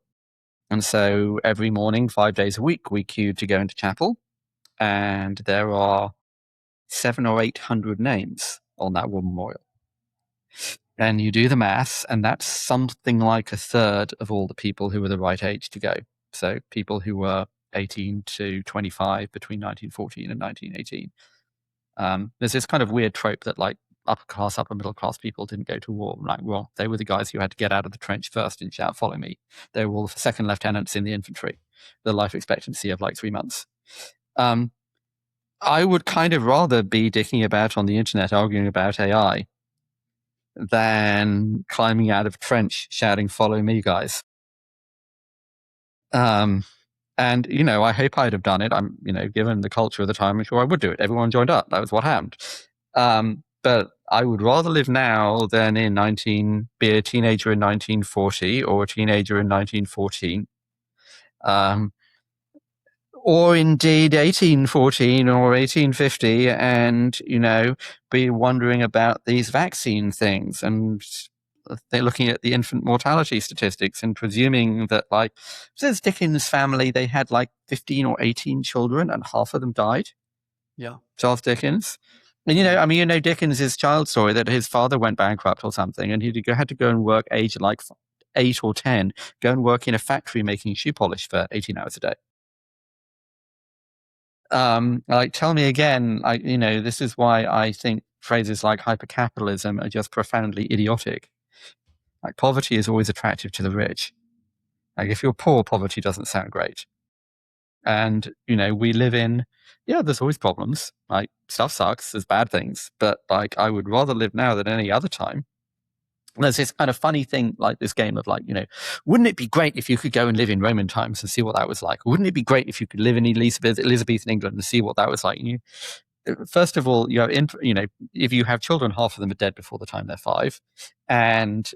And so every morning, 5 days a week, we queued to go into chapel. And there are 700 or 800 names on that war memorial. And you do the maths, and that's something like a third of all the people who were the right age to go. So people who were 18 to 25 between 1914 and 1918. There's this kind of weird trope that like upper middle class people didn't go to war. Like, well, they were the guys who had to get out of the trench first and shout, follow me. They were all the second lieutenants in the infantry, the life expectancy of like 3 months. I would kind of rather be dicking about on the internet arguing about AI than climbing out of a trench shouting, follow me, guys. And, I hope I'd have done it. I'm, given the culture of the time, I'm sure I would do it. Everyone joined up. That was what happened. But I would rather live now than be a teenager in 1940 or a teenager in 1914. or indeed 1814 or 1850, and be wondering about these vaccine things, and they're looking at the infant mortality statistics and presuming that, like, since Dickens' family, they had like 15 or 18 children and half of them died.
Yeah.
Charles Dickens. And Dickens' child story that his father went bankrupt or something, and he had to go and work age like 8 or 10, go and work in a factory making shoe polish for 18 hours a day. Like, tell me again, this is why I think phrases like hypercapitalism are just profoundly idiotic. Like, poverty is always attractive to the rich. Like, if you're poor, poverty doesn't sound great. And, we live in, there's always problems. Like, stuff sucks, there's bad things. But, like, I would rather live now than any other time. There's this kind of funny thing, like this game of like, wouldn't it be great if you could go and live in Roman times and see what that was like? Wouldn't it be great if you could live in Elizabethan England and see what that was like? First of all, if you have children, half of them are dead before the time they're 5, and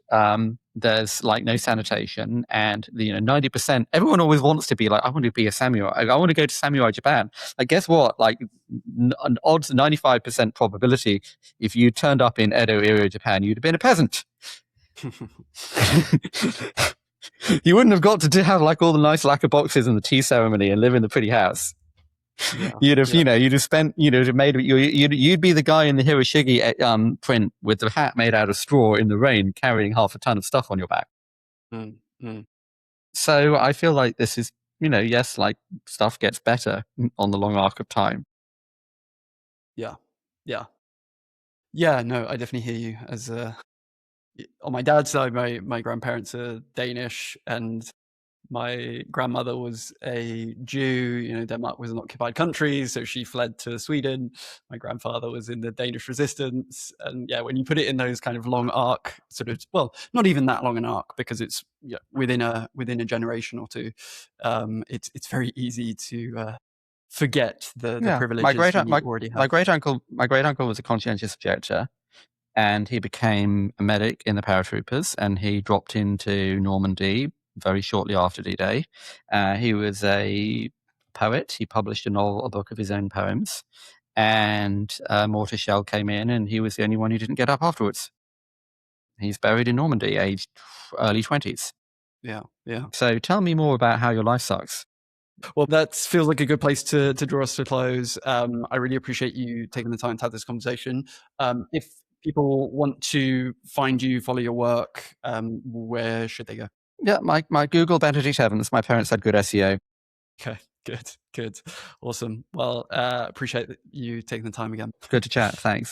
there's like no sanitation, and 90%. Everyone always wants to be like, I want to be a samurai. I want to go to samurai Japan. Like, guess what? Like, an odds 95% probability, if you turned up in Edo era Japan, you'd have been a peasant. You wouldn't have got to have like all the nice lacquer boxes and the tea ceremony and live in the pretty house. Yeah, you'd have spent, you'd be the guy in the Hiroshige print with the hat made out of straw in the rain, carrying half a ton of stuff on your back. So I feel like this is, yes, like, stuff gets better on the long arc of time.
Yeah. No, I definitely hear you. As on my dad's side, my grandparents are Danish, and my grandmother was a Jew. Denmark was an occupied country, so she fled to Sweden. My grandfather was in the Danish resistance. And when you put it in those kind of long arc, sort of, well, not even that long an arc, because it's within a generation or two, it's very easy to forget the privileges you already have.
My great uncle was a conscientious objector, and he became a medic in the paratroopers, and he dropped into Normandy very shortly after D-Day. He was a poet. He published a book of his own poems, and a mortar shell came in, and he was the only one who didn't get up afterwards. He's buried in Normandy, aged early 20s.
Yeah.
So tell me more about how your life sucks.
Well, that feels like a good place to draw us to a close. I really appreciate you taking the time to have this conversation. If people want to find you, follow your work, where should they go?
Yeah, my Google Benedict Evans. My parents had good SEO.
Okay, good. Awesome. Well, appreciate you taking the time again.
Good to chat. Thanks.